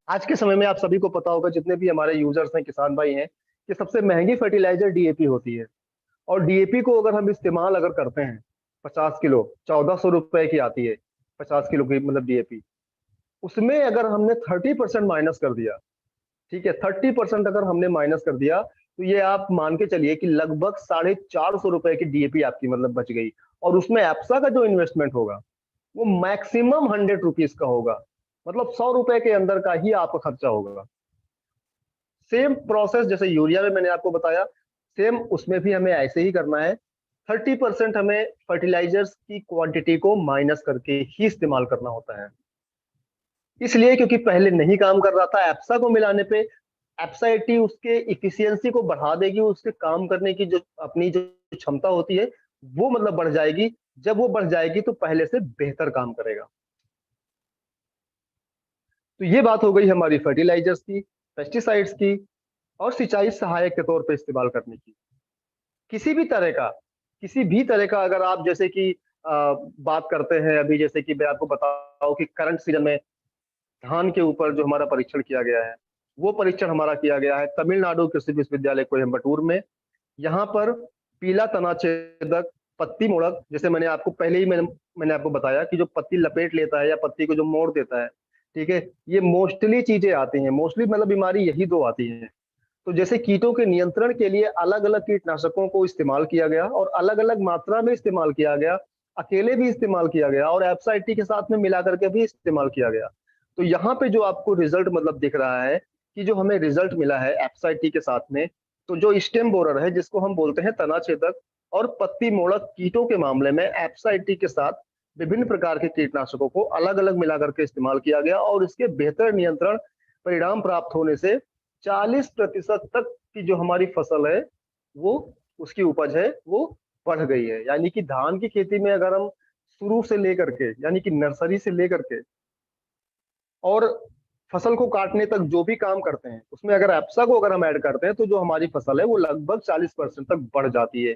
आज के समय में आप सभी को पता होगा, जितने भी हमारे यूजर्स हैं, किसान भाई हैं, कि सबसे महंगी फर्टिलाइजर डीएपी होती है। और डीएपी को अगर हम इस्तेमाल अगर करते हैं, 50 किलो 1400 रुपए की आती है, 50 किलो की मतलब डीएपी, उसमें अगर हमने 30% माइनस कर दिया, ठीक है, 30% अगर हमने माइनस कर दिया, तो ये आप मान के चलिए कि लगभग 450 रुपए की डीएपी आपकी मतलब बच गई। और उसमें एप्सा का जो इन्वेस्टमेंट होगा वो मैक्सिमम 100 रुपीज का होगा, मतलब 100 रुपए के अंदर का ही आपका खर्चा होगा। सेम प्रोसेस जैसे यूरिया में मैंने आपको बताया, सेम उसमें भी हमें ऐसे ही करना है। 30% हमें फर्टिलाइजर्स की क्वांटिटी को माइनस करके ही इस्तेमाल करना होता है। इसलिए क्योंकि पहले नहीं काम कर रहा था, एप्सा को मिलाने पे एप्सा 80 उसके इफिशियंसी को बढ़ा देगी, उसके काम करने की जो अपनी जो क्षमता होती है वो मतलब बढ़ जाएगी। जब वो बढ़ जाएगी तो पहले से बेहतर काम करेगा। तो ये बात हो गई हमारी फर्टिलाइजर्स की, पेस्टिसाइड्स की, और सिंचाई सहायक के तौर पे इस्तेमाल करने की। किसी भी तरह का, किसी भी तरह का अगर आप जैसे कि बात करते हैं, अभी जैसे कि मैं आपको बताऊं कि करंट सीजन में धान के ऊपर जो हमारा परीक्षण किया गया है, वो परीक्षण हमारा किया गया है तमिलनाडु कृषि विश्वविद्यालय कोयम्बटूर में। यहाँ पर पीला तना छेदक, पत्ती मोड़क, जैसे मैंने आपको पहले ही मैंने आपको बताया कि जो पत्ती लपेट लेता है या पत्ती को जो मोड़ देता है, ठीक है, ये मोस्टली चीजें आती हैं, मोस्टली मतलब बीमारी यही दो आती है। तो जैसे कीटों के नियंत्रण के लिए अलग अलग कीटनाशकों को इस्तेमाल किया गया और अलग अलग मात्रा में इस्तेमाल किया गया, अकेले भी इस्तेमाल किया गया और एप्साइटी के साथ में मिला करके भी इस्तेमाल किया गया। तो यहाँ पे जो आपको रिजल्ट मतलब दिख रहा है कि जो हमें रिजल्ट मिला है एप्साइटी के साथ में, तो जो स्टेम बोरर है जिसको हम बोलते हैं तनाछेदक और पत्ती मोड़क कीटों के मामले में एप्साइटी के साथ विभिन्न प्रकार के कीटनाशकों को अलग अलग मिला करके इस्तेमाल किया गया और इसके बेहतर नियंत्रण परिणाम प्राप्त होने से 40% तक की जो हमारी फसल है वो, उसकी उपज है वो बढ़ गई है। यानी कि धान की खेती में अगर हम शुरू से लेकर के, यानी कि नर्सरी से लेकर के और फसल को काटने तक जो भी काम करते हैं, उसमें अगर एप्सा को अगर हम ऐड करते हैं तो जो हमारी फसल है वो लगभग 40% तक बढ़ जाती है।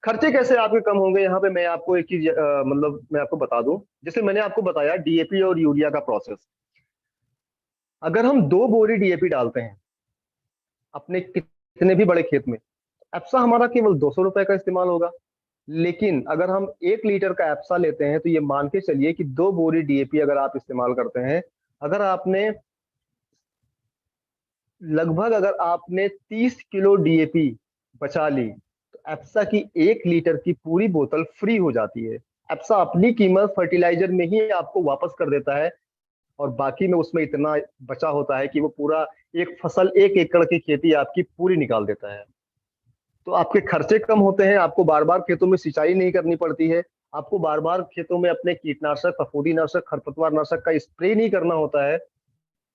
खर्चे कैसे आपके कम होंगे, यहाँ पे मैं आपको एक चीज मतलब मैं आपको बता दूं, जैसे मैंने आपको बताया डीएपी और यूरिया का प्रोसेस। अगर हम 2 बोरी डीएपी डालते हैं अपने कितने भी बड़े खेत में, एप्सा हमारा केवल 200 रुपए का इस्तेमाल होगा। लेकिन अगर हम 1 लीटर का एप्सा लेते हैं तो ये मान के चलिए कि 2 बोरी डीएपी अगर आप इस्तेमाल करते हैं, अगर आपने लगभग अगर आपने 30 किलो डीएपी बचा ली तो एप्सा की 1 लीटर की पूरी बोतल फ्री हो जाती है। एप्सा अपनी कीमत फर्टिलाइजर में ही आपको वापस कर देता है और बाकी में उसमें इतना बचा होता है कि वो पूरा एक फसल 1 एकड़ की खेती आपकी पूरी निकाल देता है। तो आपके खर्चे कम होते हैं, आपको बार बार खेतों में सिंचाई नहीं करनी पड़ती है, आपको बार बार खेतों में अपने कीटनाशक, फफूंदीनाशक, खरपतवार नाशक का स्प्रे नहीं करना होता है,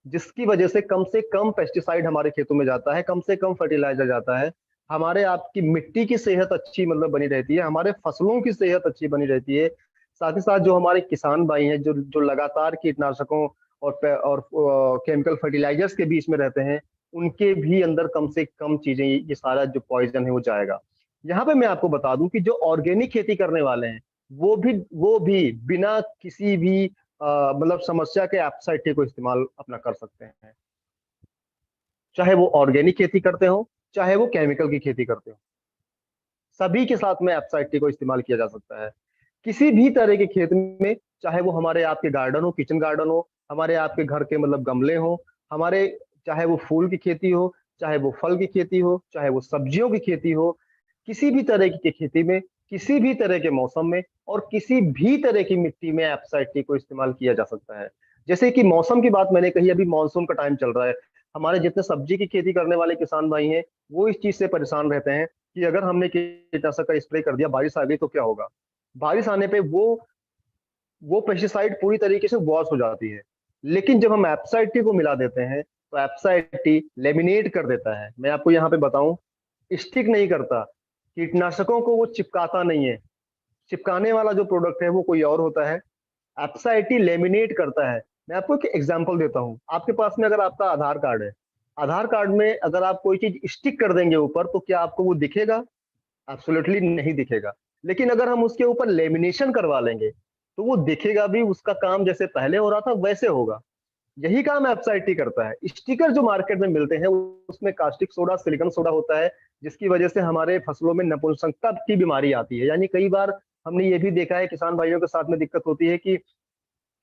जिसकी वजह से कम पेस्टिसाइड हमारे खेतों में जाता है, कम से कम फर्टिलाइजर जाता है। हमारे आपकी मिट्टी की सेहत अच्छी मतलब बनी रहती है, हमारे फसलों की सेहत अच्छी बनी रहती है। साथ ही साथ जो हमारे किसान भाई हैं जो जो लगातार कीटनाशकों और केमिकल फर्टिलाइजर्स के बीच में रहते हैं, उनके भी अंदर कम से कम चीजें, ये सारा जो पॉइजन है वो जाएगा। यहाँ पे मैं आपको बता दूं कि जो ऑर्गेनिक खेती करने वाले हैं वो भी बिना किसी भी मतलब समस्या के एप्साइटी को इस्तेमाल अपना कर सकते हैं, चाहे वो ऑर्गेनिक खेती करते हो चाहे वो केमिकल की खेती करते हो, सभी के साथ में एप्साइटी को इस्तेमाल किया जा सकता है। किसी भी तरह के खेत में, चाहे वो हमारे आपके गार्डन हो, किचन गार्डन हो, हमारे आपके घर के मतलब गमले हो, हमारे चाहे वो फूल की खेती हो, चाहे वो फल की खेती हो, चाहे वो सब्जियों की खेती हो, किसी भी तरह की खेती में, किसी भी तरह के मौसम में और किसी भी तरह की मिट्टी में एप्साइटी को इस्तेमाल किया जा सकता है। जैसे कि मौसम की बात मैंने कही, अभी मानसून का टाइम चल रहा है। हमारे जितने सब्जी की खेती करने वाले किसान भाई हैं, वो इस चीज से परेशान रहते हैं कि अगर हमने कीटनाशक का स्प्रे कर दिया, बारिश आ गई तो क्या होगा। बारिश आने पे वो पेस्टिसाइड पूरी तरीके से वॉश हो जाती है। लेकिन जब हम एप्साइटी को मिला देते हैं तो एप्साइटी लेमिनेट कर देता है। मैं आपको यहाँ पे बताऊं, स्टिक नहीं करता, कीटनाशकों को वो चिपकाता नहीं है। चिपकाने वाला जो प्रोडक्ट है वो कोई और होता है, एप्साइटी लेमिनेट करता है। मैं आपको एक एग्जांपल देता हूँ। आपके पास में अगर आपका आधार कार्ड है, आधार कार्ड में अगर आप कोई चीज स्टिक कर देंगे ऊपर, तो क्या आपको वो दिखेगा? एब्सोल्युटली नहीं दिखेगा। लेकिन अगर हम उसके ऊपर लेमिनेशन करवा लेंगे तो वो दिखेगा भी, उसका काम जैसे पहले हो रहा था वैसे होगा। यही काम एप्साइटी करता है। स्टिकर जो मार्केट में मिलते हैं उसमें कास्टिक सोडा, सिलिकॉन सोडा होता है, जिसकी वजह से हमारे फसलों में नपुंसकता की बीमारी आती है। यानी कई बार हमने ये भी देखा है, किसान भाइयों के साथ में दिक्कत होती है कि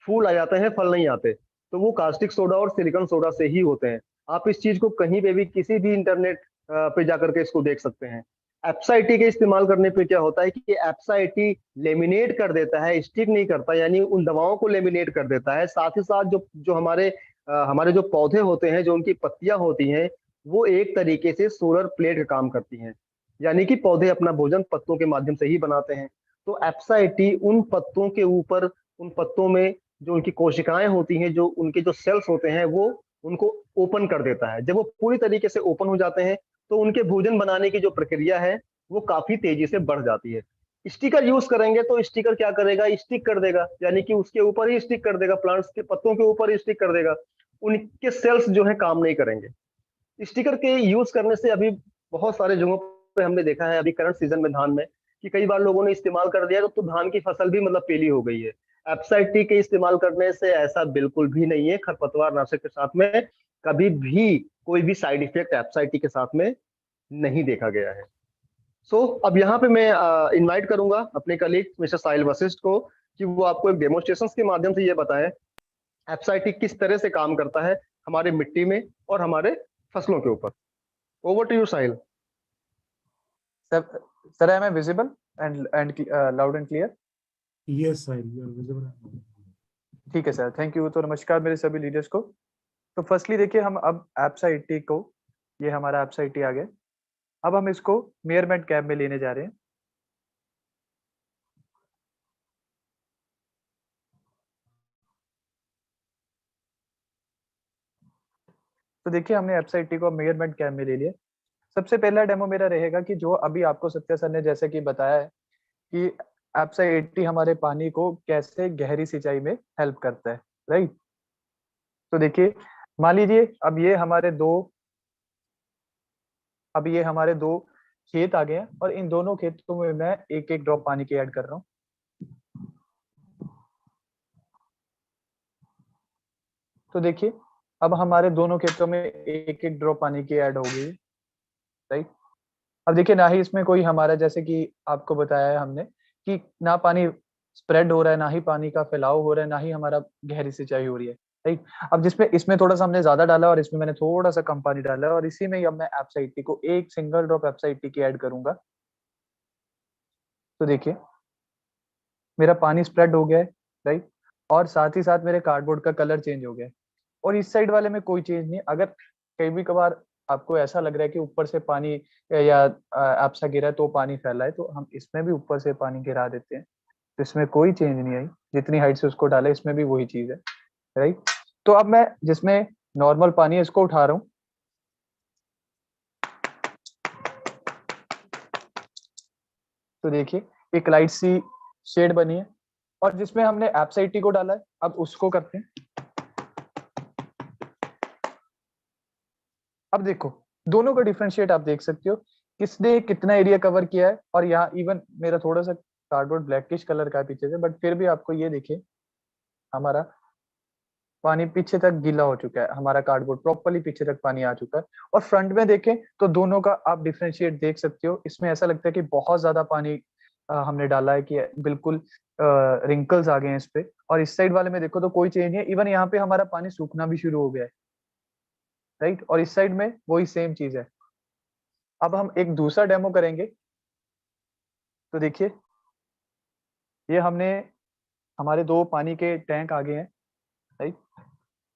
फूल आ जाते हैं, फल नहीं आते, तो वो कास्टिक सोडा और सिलिकॉन सोडा से ही होते हैं। आप इस चीज को कहीं पे भी किसी भी इंटरनेट पे जाकर के इसको देख सकते हैं। एप्साइटी के इस्तेमाल करने पे क्या होता है कि एप्साइटी लेमिनेट कर देता है, स्टिक नहीं करता, यानी उन दवाओं को लेमिनेट कर देता है। साथ ही साथ जो जो हमारे जो पौधे होते हैं, जो उनकी पत्तियां होती हैं, वो एक तरीके से सोलर प्लेट का काम करती हैं। यानी कि पौधे अपना भोजन पत्तों के माध्यम से ही बनाते हैं। तो एप्साइटी उन पत्तों के ऊपर, उन पत्तों में जो उनकी कोशिकाएं होती हैं, जो उनके जो सेल्स होते हैं, वो उनको ओपन कर देता है। जब वो पूरी तरीके से ओपन हो जाते हैं तो उनके भोजन बनाने की जो प्रक्रिया है वो काफी तेजी से बढ़ जाती है। स्टिकर यूज करेंगे तो स्टिकर क्या करेगा, स्टिक कर देगा, यानी कि उसके ऊपर ही स्टिक कर देगा, प्लांट्स के पत्तों के ऊपर ही स्टिक कर देगा। उनके सेल्स जो है काम नहीं करेंगे। स्टिकर के यूज करने से अभी बहुत सारे जगहों पे हमने देखा है, अभी करंट सीजन में धान में, कि कई बार लोगों ने इस्तेमाल कर दिया तो धान की फसल भी मतलब पीली हो गई है। एप्साइटी के इस्तेमाल करने से ऐसा बिल्कुल भी नहीं है। खरपतवार नाशक के साथ में कभी भी कोई भी साइड इफेक्ट एप्साइटी के साथ में नहीं देखा गया है। अब यहाँ पे मैं इनवाइट करूंगा अपने कलीग मिस्टर साहिल वशिष्ठ को, कि वो आपको एक डेमोस्ट्रेशन के माध्यम से ये बताएं एप्साइटी किस तरह से काम करता है हमारे मिट्टी में और हमारे फसलों के ऊपर। Over to you Sahil. Sir, sir, am I visible and loud and clear? Yes, Sahil, you are visible. ठीक है सर, थैंक यू। तो नमस्कार मेरे सभी लीडर्स को। तो फर्स्टली देखिए, हम अब एप्साइटी को, ये हमारा एप्साइटी आ गया। अब हम इसको मेयरमेंट कैप में लेने जा रहे हैं। तो देखिए, हमने एप्साइटी को मेयरमेंट कैप में ले लिया। सबसे पहला डेमो मेरा रहेगा कि जो अभी आपको सत्य सर ने जैसे कि बताया है कि एप्साइटी हमारे पानी को कैसे गहरी सिंचाई में हेल्प करता है, राइट। तो देखिए, मान लीजिए अब ये हमारे दो खेत आ गए हैं और इन दोनों खेतों में मैं एक एक ड्रॉप पानी की ऐड कर रहा हूँ। तो देखिए, अब हमारे दोनों खेतों में एक एक ड्रॉप पानी की ऐड हो गई, राइट। अब देखिए, ना ही इसमें कोई हमारा, जैसे कि आपको बताया है हमने, कि ना पानी स्प्रेड हो रहा है, ना ही पानी का फैलाव हो रहा है, ना ही हमारा गहरी सिंचाई हो रही है, राइट। अब जिसमें इसमें थोड़ा सा हमने ज्यादा डाला और इसमें मैंने थोड़ा सा कम पानी डाला, और इसी में ही अब मैं एप्साइटी को एक सिंगल ड्रॉप एप्साइटी की ऐड करूंगा। तो देखिए, मेरा पानी स्प्रेड हो गया है, राइट, और साथ ही साथ मेरे कार्डबोर्ड का कलर चेंज हो गया है। और इस साइड वाले में कोई चेंज नहीं। अगर कई भी कभार आपको ऐसा लग रहा है कि ऊपर से पानी या एप्सा गिरा है तो पानी फैला है, तो हम इसमें भी ऊपर से पानी गिरा देते हैं। तो इसमें कोई चेंज नहीं आई, जितनी हाइट से उसको डाला इसमें भी वही चीज है, राइट। तो अब मैं जिसमें नॉर्मल पानी है इसको उठा रहा हूँ। तो देखिए, एक लाइट सी शेड बनी है, और जिसमें हमने एप्साइटी को डाला है, अब उसको करते हैं। अब देखो, दोनों का डिफरेंशिएट आप देख सकते हो, किसने कितना एरिया कवर किया है। और यहाँ इवन मेरा थोड़ा सा कार्डबोर्ड ब्लैकिश कलर का है पीछे से, बट फिर भी आपको ये देखिए, हमारा पानी पीछे तक गीला हो चुका है, हमारा कार्डबोर्ड प्रॉपर्ली पीछे तक पानी आ चुका है। और फ्रंट में देखें तो दोनों का आप डिफरेंशिएट देख सकते हो। इसमें ऐसा लगता है कि बहुत ज्यादा पानी हमने डाला है, कि बिल्कुल रिंकल्स आ गए हैं इस पे। और इस साइड वाले में देखो तो कोई चेंज नहीं है, इवन यहाँ पे हमारा पानी सूखना भी शुरू हो गया है, राइट। और इस साइड में वही सेम चीज है। अब हम एक दूसरा डेमो करेंगे तो देखिए ये हमारे 2 पानी के टैंक आ गए हैं, राइट,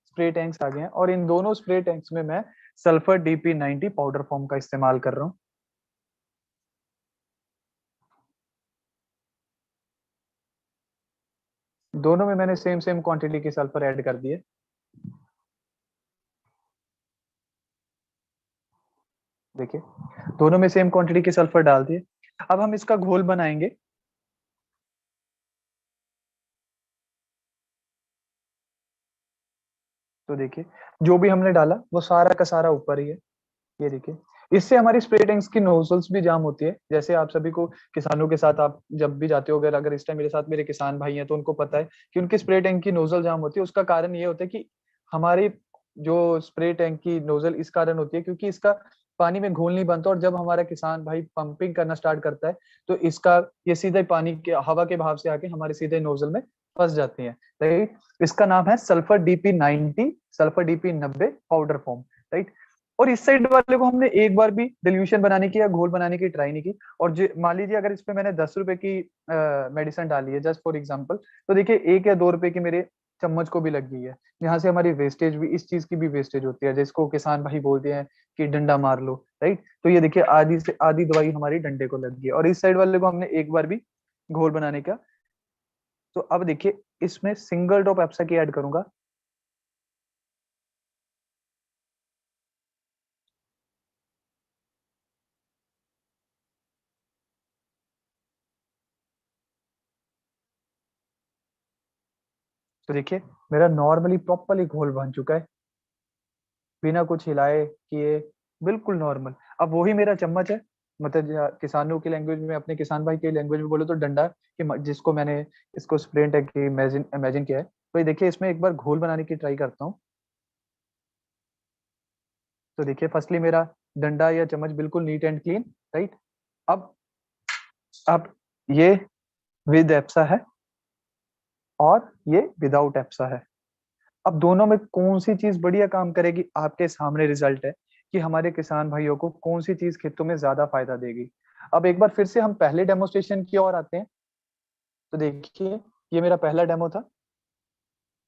स्प्रे टैंक्स आ गए हैं, और इन दोनों स्प्रे टैंक्स में मैं सल्फर DP90 पाउडर फॉर्म का इस्तेमाल कर रहा हूँ। दोनों में मैंने सेम क्वांटिटी की सल्फर ऐड कर दी है। देखिए दोनों में सेम क्वांटिटी की सल्फर डाल दिए। अब हम इसका घोल बनाएंगे। तो देखिए जो भी हमने डाला वो सारा का सारा ऊपर ही है। ये देखिए इससे हमारी स्प्रे टैंक्स की नोजल्स भी जाम होती है। जैसे आप सभी को किसानों के साथ आप जब भी जाते हो, अगर इस टाइम मेरे साथ मेरे किसान भाई हैं तो उनको पता है कि उनकी स्प्रे टैंक की नोजल जाम होती है। उसका कारण ये होता है कि हमारी जो स्प्रे टैंक की नोजल इस कारण होती है क्योंकि इसका पानी में घोल नहीं बनता, और जब हमारा किसान भाई पंपिंग करना स्टार्ट करता है तो ये सीधे पानी के हवा के भाव से आके हमारे सीधे नोजल में फंस जाती है, राइट। इसका नाम है sulphur DP90, sulphur DP90 powder form, right. और इस साइड वाले को हमने एक बार भी डिल्यूशन बनाने की या घोल बनाने की ट्राई नहीं की। और मान लीजिए अगर इस पे मैंने 10 रुपए की मेडिसिन डाली है जस्ट फॉर एग्जांपल, तो देखिए 1 या 2 रुपए की मेरे चम्मच को भी लग गई है। यहाँ से हमारी वेस्टेज भी, इस चीज की भी वेस्टेज होती है, जिसको किसान भाई बोलते हैं कि डंडा मार लो, राइट। तो ये देखिए आधी से आधी दवाई हमारी डंडे को लग गई है। और इस साइड वाले को हमने एक बार भी घोल बनाने का। तो अब देखिए इसमें सिंगल ड्रॉप एप्सा की ऐड करूंगा। तो देखिए मेरा नॉर्मली प्रॉपरली घोल बन चुका है, बिना कुछ हिलाए किए, बिल्कुल नॉर्मल। अब वही मेरा चम्मच है, मतलब किसानों की लैंग्वेज में, अपने किसान भाई की लैंग्वेज में बोले तो डंडा, कि जिसको मैंने इसको स्प्रे टैंक की इमेजिन किया है। तो ये देखिए इसमें एक बार घोल बनाने की ट्राई करता हूँ। तो देखिए फर्स्टली मेरा डंडा या चम्मच बिल्कुल नीट एंड क्लीन, राइट। अब अब ये विद एप्सा है और ये विदाउट एप्सा है। अब दोनों में कौन सी चीज बढ़िया काम करेगी, आपके सामने रिजल्ट है कि हमारे किसान भाइयों को कौन सी चीज खेतों में ज्यादा फायदा देगी। अब एक बार फिर से हम पहले डेमोस्ट्रेशन की ओर आते हैं। तो देखिए ये मेरा पहला डेमो था,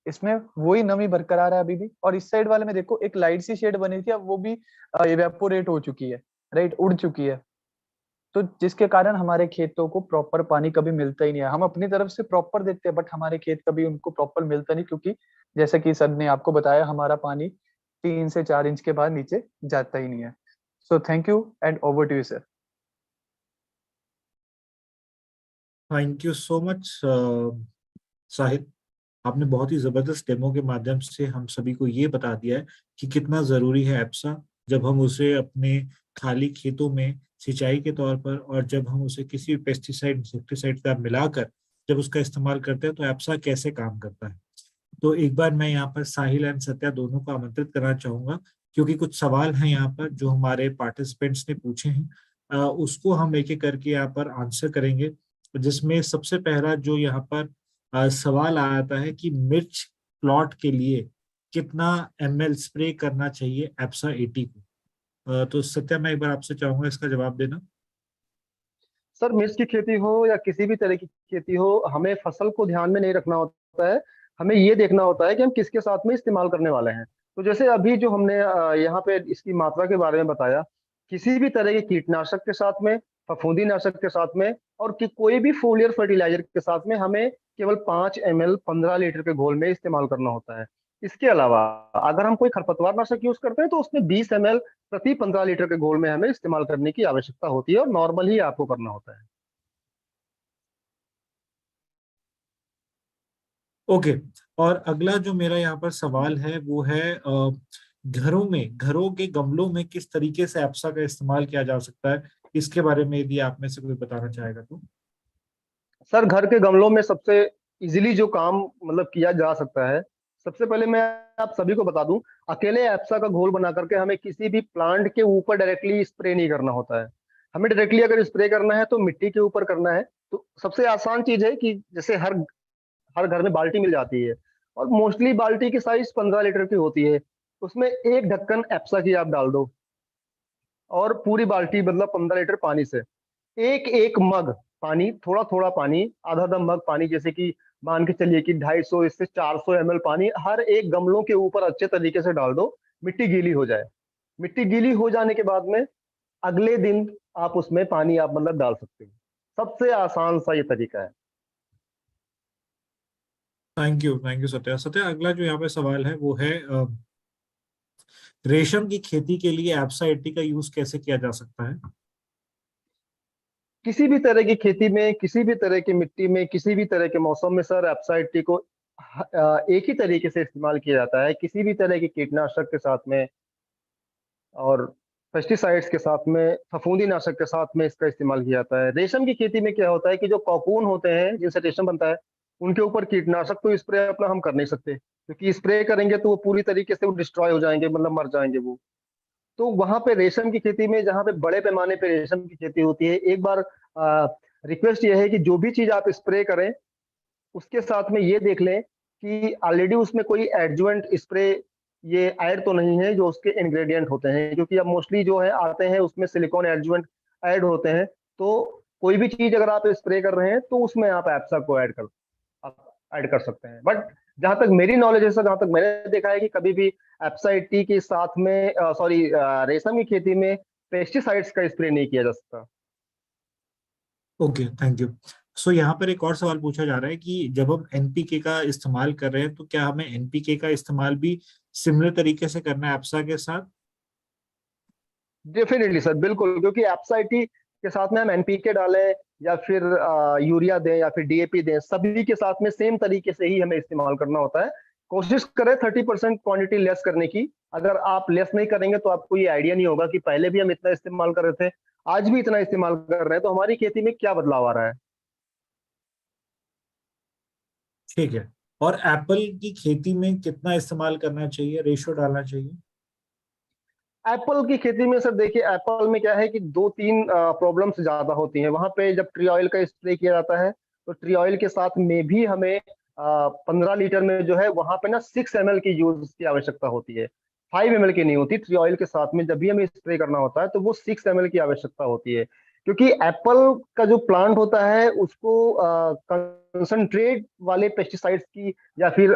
इसमें वही नमी बरकरार है अभी भी। और इस साइड वाले में देखो एक लाइट सी शेड बनी थी, अब वो भी इवेपोरेट हो चुकी है, राइट, उड़ चुकी है। तो जिसके कारण हमारे खेतों को प्रॉपर पानी कभी मिलता ही नहीं है। हम अपनी तरफ से प्रॉपर देते हैं बट हमारे खेत कभी उनको प्रॉपर मिलता नहीं, क्योंकि जैसा कि सर ने आपको बताया हमारा पानी 3 से 4 इंच के बाद नीचे जाता ही नहीं है। So thank you and over to you sir. Thank you so much Sahid. आपने बहुत ही जबरदस्त डेमो के माध्यम से हम सभी को ये बता दिया है कि कितना जरूरी है एप्सा, जब हम उसे अपने खाली खेतों में सिंचाई के तौर पर, और जब हम उसे किसी भी पेस्टिसाइड इंसेक्टिसाइड का मिलाकर जब उसका इस्तेमाल करते हैं तो एप्सा कैसे काम करता है। तो एक बार मैं यहाँ पर साहिल एंड सत्या दोनों को आमंत्रित करना चाहूंगा, क्योंकि कुछ सवाल हैं यहाँ पर जो हमारे पार्टिसिपेंट्स ने पूछे हैं। उसको हम एक एक करके यहाँ पर आंसर करेंगे। जिसमें सबसे पहला जो यहाँ पर सवाल आता है कि मिर्च प्लॉट के लिए कितना ml स्प्रे करना चाहिए एप्सा 80 को। तो सत्या मैं एक बार आपसे चाहूंगा इसका जवाब देना। सर मिर्च की खेती हो या किसी भी तरह की खेती हो, हमें फसल को ध्यान में नहीं रखना होता है। हमें ये देखना होता है कि हम किसके साथ में इस्तेमाल करने वाले हैं। तो जैसे अभी जो हमने यहाँ पे इसकी मात्रा के बारे में बताया, किसी भी तरह के कीटनाशक के साथ में, फफूंदी नाशक के साथ में, और कि कोई भी फोलियर फर्टिलाइजर के साथ में हमें केवल 5 ml 15 लीटर के घोल में इस्तेमाल करना होता है। इसके अलावा अगर हम कोई खरपतवार नाशक यूज करते हैं तो उसमें 20 ml प्रति 15 लीटर के घोल में हमें इस्तेमाल करने की आवश्यकता होती है, और नॉर्मल ही आपको करना होता है। ओके। और अगला जो मेरा यहाँ पर सवाल है वो है घरों के गमलों में किस तरीके से एप्सा का इस्तेमाल किया जा सकता है, इसके बारे में यदि आप में से कोई बताना चाहेगा तो। सर घर के गमलों में सबसे इजीली जो काम मतलब किया जा सकता है, सबसे पहले मैं आप सभी को बता दूं, अकेले एप्सा का घोल बना करके हमें किसी भी प्लांट के ऊपर डायरेक्टली स्प्रे नहीं करना होता है। हमें डायरेक्टली अगर स्प्रे करना है तो मिट्टी के ऊपर करना है। तो सबसे आसान चीज है कि जैसे हर हर घर में बाल्टी मिल जाती है, और मोस्टली बाल्टी की साइज 15 लीटर की होती है। उसमें एक ढक्कन एप्सा की आप डाल दो, और पूरी बाल्टी मतलब 15 लीटर पानी से एक एक मग पानी, थोड़ा थोड़ा पानी, आधा आधा मग पानी, जैसे कि मान के चलिए कि 250 इससे 400 ml पानी हर एक गमलों के ऊपर अच्छे तरीके से डाल दो, मिट्टी गीली हो जाए। मिट्टी गीली हो जाने के बाद में अगले दिन आप उसमें पानी आप मतलब डाल सकते हो। सबसे आसान सा ये तरीका है। Thank you Satya. सत्या, अगला जो यहाँ पे सवाल है वो है रेशम की खेती के लिए एप्सा 80 का यूज कैसे किया जा सकता है? किसी भी तरह की खेती में, किसी भी तरह की मिट्टी में, किसी भी तरह के मौसम में सर एप्सा 80 को एक ही तरीके से इस्तेमाल किया जाता है। किसी भी तरह के कीटनाशक के साथ में और पेस्टिसाइड्स के साथ में, फफूंदी नाशक के साथ में इसका इस्तेमाल किया जाता है। रेशम की खेती में क्या होता है कि जो कॉकून होते हैं जिनसे रेशम बनता है, उनके ऊपर कीटनाशक तो स्प्रे अपना हम कर नहीं सकते, क्योंकि स्प्रे करेंगे तो वो पूरी तरीके से वो डिस्ट्रॉय हो जाएंगे, मतलब मर जाएंगे वो। तो वहां पे रेशम की खेती में, जहाँ पे बड़े पैमाने पे रेशम की खेती होती है, एक बार रिक्वेस्ट ये है कि जो भी चीज आप स्प्रे करें उसके साथ में ये देख लें कि ऑलरेडी उसमें कोई एडजुवेंट स्प्रे ये ऐड तो नहीं है जो उसके इंग्रेडिएंट होते हैं, क्योंकि अब मोस्टली जो है आते हैं उसमें सिलिकॉन एडजुवेंट ऐड होते हैं। तो कोई भी चीज अगर आप स्प्रे कर रहे हैं तो उसमें आप एप्सा को आप ऐड कर सकते हैं। बट जहां तक मेरी नॉलेज है सर, जहां तक मैंने देखा है कि कभी भी एप्सा 80 के साथ में सॉरी रेशम की खेती में पेस्टिसाइड्स का स्प्रे नहीं किया जा सकता। Okay, thank you. सो यहाँ पर एक और सवाल पूछा जा रहा है कि जब हम एनपीके का इस्तेमाल कर रहे हैं तो क्या हमें एनपीके का इस्तेमाल भी सिमिलर तरीके से करना है एप्सा के साथ? डेफिनेटली सर, बिल्कुल, क्योंकि एप्साइटी के साथ में हम एनपीके डालें या फिर यूरिया दें या फिर डीएपी दें, सभी के साथ में सेम तरीके से ही हमें इस्तेमाल करना होता है। कोशिश करें 30% क्वांटिटी लेस करने की। अगर आप लेस नहीं करेंगे तो आपको ये आइडिया नहीं होगा कि पहले भी हम इतना इस्तेमाल कर रहे थे, आज भी इतना इस्तेमाल कर रहे हैं, तो हमारी खेती में क्या बदलाव आ रहा है। ठीक है। और एप्पल की खेती में कितना इस्तेमाल करना चाहिए, रेशियो डालना चाहिए? एप्पल की खेती में सर देखिए, एप्पल में क्या है कि दो तीन प्रॉब्लम्स ज्यादा होती हैं। वहां पे जब ट्री ऑयल का स्प्रे किया जाता है तो ट्री ऑयल के साथ में भी हमें 15 लीटर में जो है वहां पे ना 6 ml की यूज की आवश्यकता होती है, 5 ml की नहीं होती। ट्री ऑयल के साथ में जब भी हमें स्प्रे करना होता है तो वो 6 ml की आवश्यकता होती है, क्योंकि एप्पल का जो प्लांट होता है उसको कंसंट्रेट वाले पेस्टिसाइड्स की या फिर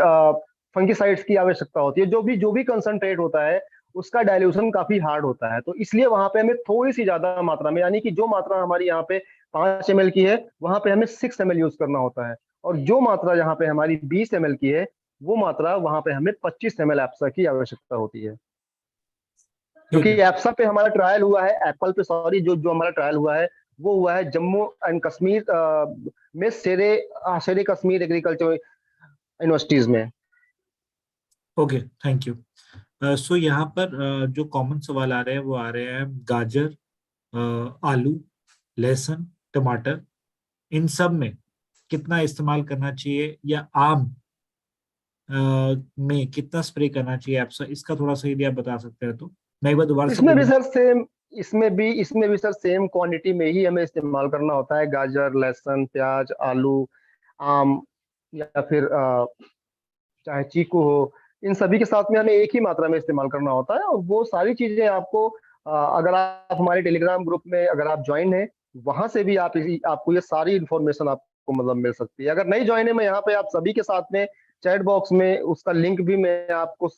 फंगिसाइड्स की आवश्यकता होती है। जो भी कंसंट्रेट होता है उसका डाइल्यूशन काफी हार्ड होता है, तो इसलिए वहां पे हमें थोड़ी सी ज्यादा मात्रा में, यानी कि जो मात्रा हमारी यहाँ पे 5 ml की है वहां पे हमें 6 ml यूज करना होता है, और जो मात्रा यहाँ पे हमारी 20 ml की है वो मात्रा वहां पे हमें 25 ml एप्सा की आवश्यकता होती है। ठीक क्योंकि है। एप्सा पे हमारा ट्रायल हुआ है, एप्पल पे सॉरी, जो जो हमारा ट्रायल हुआ है वो हुआ है जम्मू एंड कश्मीर में शेरे कश्मीर एग्रीकल्चर यूनिवर्सिटीज में। Okay, thank you. सो यहाँ पर जो कॉमन सवाल आ रहे हैं वो आ रहे हैं गाजर, आलू, लहसुन, टमाटर, इन सब में कितना इस्तेमाल करना चाहिए, या आम में कितना स्प्रे करना चाहिए एप्सा, इसका थोड़ा सा यदि आप बता सकते हैं तो मैं एक बार दोबारा से इसमें भी बोलूँ। सर सेम, इसमें भी सर सेम क्वांटिटी में ही हमें इस्तेमाल करना होता है। गाजर, लहसुन, प्याज, आलू, आम, या फिर चाहे चीकू हो, इन सभी के साथ में हमें एक ही मात्रा में इस्तेमाल करना होता है। और वो सारी चीजें आपको अगर आप हमारे टेलीग्राम ग्रुप में अगर आप ज्वाइन हैं, वहां से भी आपको ये सारी इंफॉर्मेशन आपको मतलब मिल सकती है। अगर नहीं ज्वाइन है, मैं यहाँ पे आप सभी के साथ में चैट बॉक्स में उसका लिंक भी मैं आपको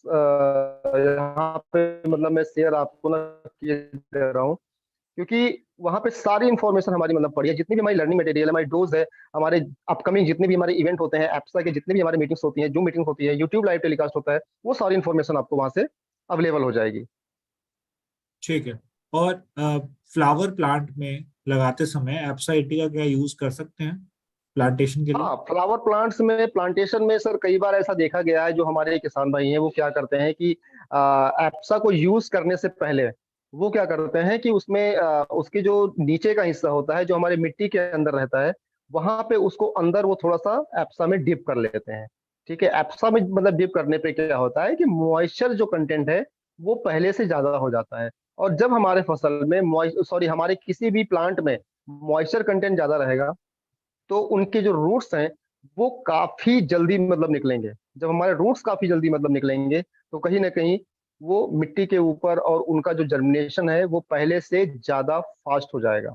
यहाँ पे मतलब मैं शेयर आपको ना किए दे रहा हूँ, क्योंकि वहां पे सारी इंफॉर्मेशन हमारी मतलब पड़ी है। जितनी भी हमारी लर्निंग मटेरियल, हमारी डोज है, हमारे अपकमिंग जितने भी हमारे इवेंट होते हैं, एप्सा के जितने भी हमारे मीटिंग्स होती हैं, जो मीटिंग होती है, यूट्यूब लाइव टेलीकास्ट होता है, वो सारी इंफॉर्मेशन आपको वहां से अवेलेबल हो जाएगी। ठीक है। और फ्लावर प्लांट में लगाते समय एप्सा 80 का क्या यूज कर सकते हैं प्लांटेशन के लिए? हाँ, फ्लावर प्लांट्स में, प्लांटेशन में सर कई बार ऐसा देखा गया है, जो हमारे किसान भाई हैं वो क्या करते हैं कि एप्सा को यूज करने से पहले वो क्या करते हैं कि उसमें उसके जो नीचे का हिस्सा होता है जो हमारे मिट्टी के अंदर रहता है, वहां पे उसको अंदर वो थोड़ा सा एप्सा में डिप कर लेते हैं। ठीक है, एप्सा में मतलब डिप करने पे क्या होता है कि मॉइस्चर जो कंटेंट है वो पहले से ज्यादा हो जाता है। और जब हमारे फसल में हमारे किसी भी प्लांट में मॉइस्चर कंटेंट ज्यादा रहेगा तो उनके जो रूट्स हैं वो काफी जल्दी मतलब निकलेंगे। जब हमारे रूट्स काफी जल्दी मतलब निकलेंगे तो कहीं ना कहीं वो मिट्टी के ऊपर और उनका जो जर्मिनेशन है वो पहले से ज्यादा फास्ट हो जाएगा।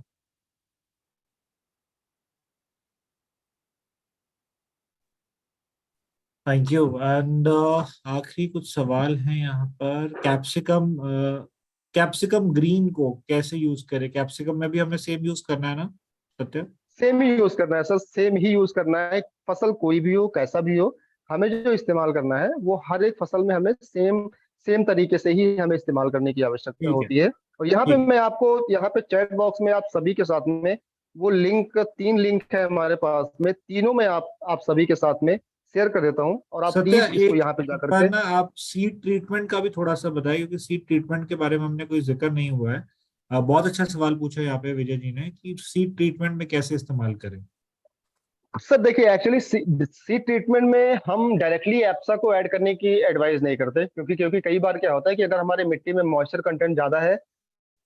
Thank you. एंड आखिरी कुछ सवाल हैं यहाँ पर। कैप्सिकम ग्रीन को कैसे यूज करें? कैप्सिकम में भी हमें सेम यूज करना है ना सत्य? सेम ही यूज करना है सर, सेम ही यूज करना है। फसल कोई भी हो, कैसा भी हो, हमें जो इस्तेमाल करना है वो हर एक फसल में हमें सेम सेम तरीके से ही हमें इस्तेमाल करने की आवश्यकता ठीक है। होती है। और यहाँ पे ठीक। मैं आपको, यहाँ पे चैट बॉक्स में आप सभी के साथ में वो लिंक, 3 लिंक है हमारे पास में, तीनों में आप सभी के साथ में शेयर कर देता हूँ, और आप सत्य प्लीज इसको एक यहाँ पे जा एक बार करके। ना आप सीड ट्रीटमेंट का भी थोड़ा सा बताइए, क्योंकि सीड ट्रीटमेंट के बारे में हमने कोई जिक्र नहीं हुआ है। बहुत अच्छा सवाल पूछा यहाँ पे विजय जी ने कि सीड ट्रीटमेंट में कैसे इस्तेमाल करें। सर देखिए, एक्चुअली सीड ट्रीटमेंट में हम डायरेक्टली एप्सा को ऐड करने की एडवाइस नहीं करते, क्योंकि कई बार क्या होता है कि अगर हमारे मिट्टी में मॉइस्चर कंटेंट ज्यादा है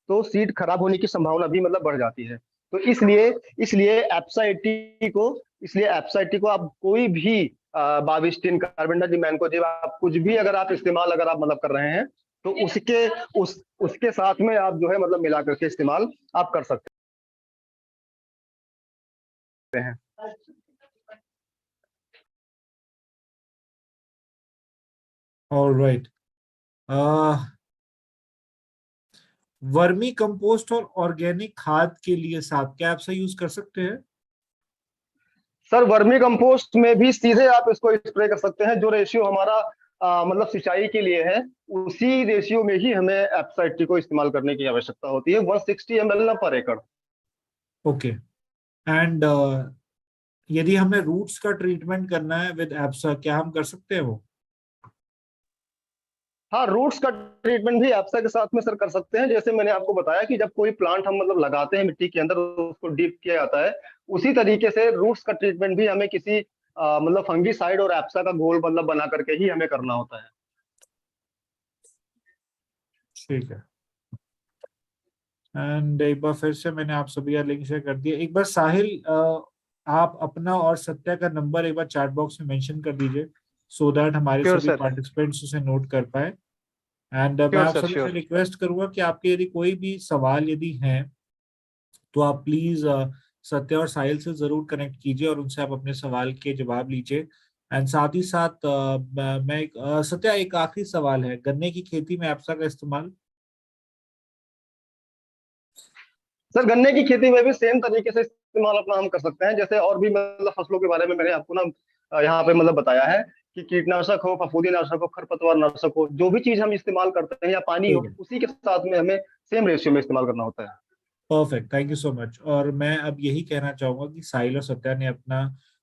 तो सीड खराब होने की संभावना भी मतलब बढ़ जाती है। तो इसलिए इसलिए एप्सा 80 को आप कोई भी बाविस्टिन, कार्बेंडाजिम, मैनकोजेब, आप कुछ भी अगर आप इस्तेमाल अगर आप मतलब कर रहे हैं, तो उसके साथ में आप जो है मतलब मिला करके इस्तेमाल आप कर सकते हैं। ऑलराइट। वर्मी कंपोस्ट और ऑर्गेनिक खाद के लिए साथ क्या आप यूज कर सकते हैं? सर वर्मी कंपोस्ट में भी सीधे आप इसको स्प्रे कर सकते हैं। जो रेशियो हमारा मतलब सिंचाई के लिए है, उसी रेशियो में ही हमें एप्सा 80 को इस्तेमाल करने की आवश्यकता होती है, 160 ml ना पर एकड़। ओके। एंड यदि हमें रूट्स का ट्रीटमेंट करना है विद एप्सा, क्या हम कर सकते हैं वो? हाँ, रूट्स का ट्रीटमेंट भी एप्सा के साथ में सर कर सकते हैं। जैसे मैंने आपको बताया कि जब कोई प्लांट हम मतलब लगाते हैं मिट्टी के अंदर, उसको डीप किया जाता है, उसी तरीके से रूट्स का ट्रीटमेंट भी हमें किसी मतलब फंगीसाइड और एप्सा का घोल मतलब बना करके ही हमें करना होता है। ठीक है। एंड एक बार फिर से मैंने आप सभी का लिंक शेयर कर दिया। एक बार साहिल, आप अपना और सत्या का नंबर एक बार चैट बॉक्स में मेंशन कर दीजिए, सो दैट हमारे श्योर सभी सर, पार्टिसिपेंट्स उसे नोट कर पाए। एंड मैं श्योर आप सर, सभी से श्योर। रिक्वेस्ट करूंगा कि आपके यदि कोई भी सवाल यदि हैं तो आप प्लीज सत्या और साहिल से जरूर कनेक्ट कीजिए और उनसे आप अपने सवाल के जवाब लीजिए। एंड साथ ही साथ सत्या, एक आखिरी सवाल है, गन्ने की खेती में एप्सा का इस्तेमाल? सर गन्ने की खेती में भी सेम तरीके से इस्तेमाल अपना हम कर सकते हैं, जैसे और भी मतलब फसलों के बारे में मैंने आपको ना यहाँ पे मतलब बताया है कि कीटनाशक हो, फफूंदी नाशक हो, खरपतवार नाशक हो, जो भी चीज हम इस्तेमाल करते हैं, या पानी ठीक हो, है। उसी के साथ में हमें सेम रेशियो में इस्तेमाल करना होता है। Perfect, thank you so much. और मैं अब यही कहना चाहूंगा कि साहिल और सत्या ने अपना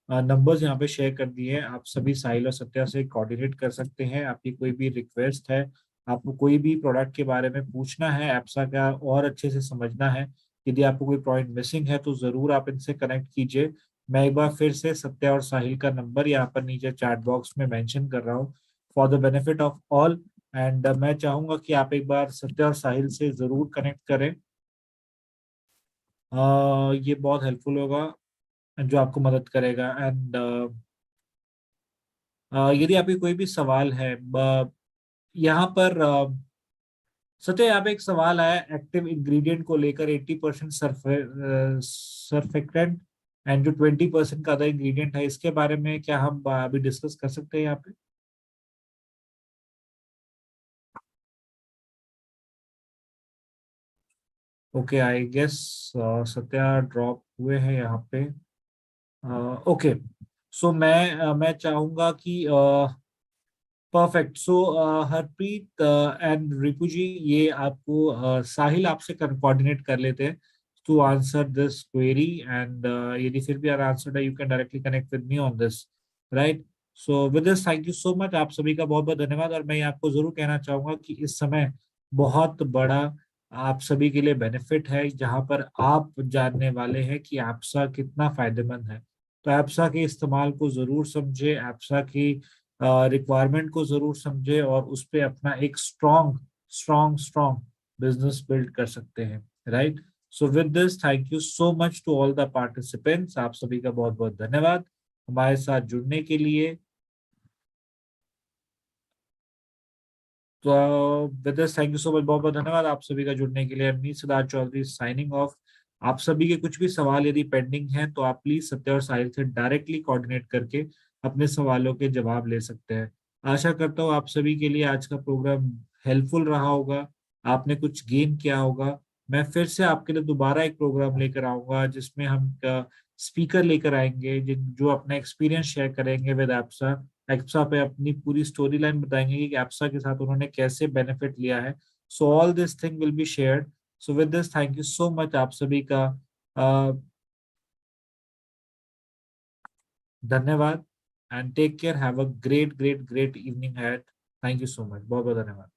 नंबर्स यहाँ पे शेयर कर दिए हैं। आप सभी साहिल और सत्या से कोऑर्डिनेट कर सकते हैं। आपकी कोई भी रिक्वेस्ट है, आपको कोई भी प्रोडक्ट के बारे में पूछना है, एप्सा का और अच्छे से समझना है, यदि आपको कोई पॉइंट मिसिंग है तो जरूर आप इनसे कनेक्ट कीजिए। मैं एक बार फिर से सत्या और साहिल का नंबर यहाँ पर नीचे चैट बॉक्स में मेंशन कर रहा हूँ for the benefit of all. And मैं चाहूंगा कि आप एक बार सत्या और साहिल से जरूर कनेक्ट करें। ये बहुत हेल्पफुल होगा, जो आपको मदद करेगा। एंड यदि आपके कोई भी सवाल है यहाँ पर सत्य, यहाँ पे एक सवाल आया एक्टिव इंग्रेडिएंट को लेकर, 80% सरफेक्टेंट एंड जो 20% का अदर इंग्रेडिएंट है, इसके बारे में क्या हम अभी डिस्कस कर सकते हैं यहाँ पे? Okay, I guess Satya drop हुए हैं यहाँ पे। ओके। सो मैं चाहूंगा कि perfect. So Harpreet and Ripu ji, ये आपको साहिल आपसे कोऑर्डिनेट कर लेते हैं to answer this query. And यदि फिर भी आंसर है, you can directly connect with me on this, right? So with this, thank you so much, आप सभी का बहुत बहुत धन्यवाद। और मैं आपको जरूर कहना चाहूंगा कि इस समय बहुत बड़ा आप सभी के लिए बेनिफिट है, जहां पर आप जानने वाले हैं कि एप्सा कितना फायदेमंद है। तो एप्सा के इस्तेमाल को जरूर समझे, एप्सा की रिक्वायरमेंट को जरूर समझे और उस पे अपना एक strong strong strong business build कर सकते हैं, right? So with this, thank you so much to all the participants. आप सभी का बहुत बहुत धन्यवाद हमारे साथ जुड़ने के लिए। तो with this, thank you so much, बहुत बहुत धन्यवाद आप सभी का जुड़ने के लिए। मी सिद्धार्थ चौधरी साइनिंग ऑफ। आप सभी के कुछ भी सवाल यदि पेंडिंग हैं तो आप प्लीज सत्य और साहिल से डायरेक्टली कोऑर्डिनेट करके अपने सवालों के जवाब ले सकते हैं। आशा करता हूँ आप सभी के लिए आज का प्रोग्राम हेल्पफुल रहा होगा, आपने कुछ गेन किया होगा। मैं फिर से आपके लिए दोबारा एक प्रोग्राम लेकर आऊंगा जिसमें हम स्पीकर लेकर आएंगे जिन जो अपना एक्सपीरियंस शेयर करेंगे विद एप्सा। एप्सा पे अपनी पूरी स्टोरी लाइन बताएंगे कि एप्सा के साथ उन्होंने कैसे बेनिफिट लिया है। So all this thing will be shared. So with this thank you so much आप सभी का धन्यवाद। And take care, have a great great great evening had. Thank you so much, बहुत बहुत धन्यवाद।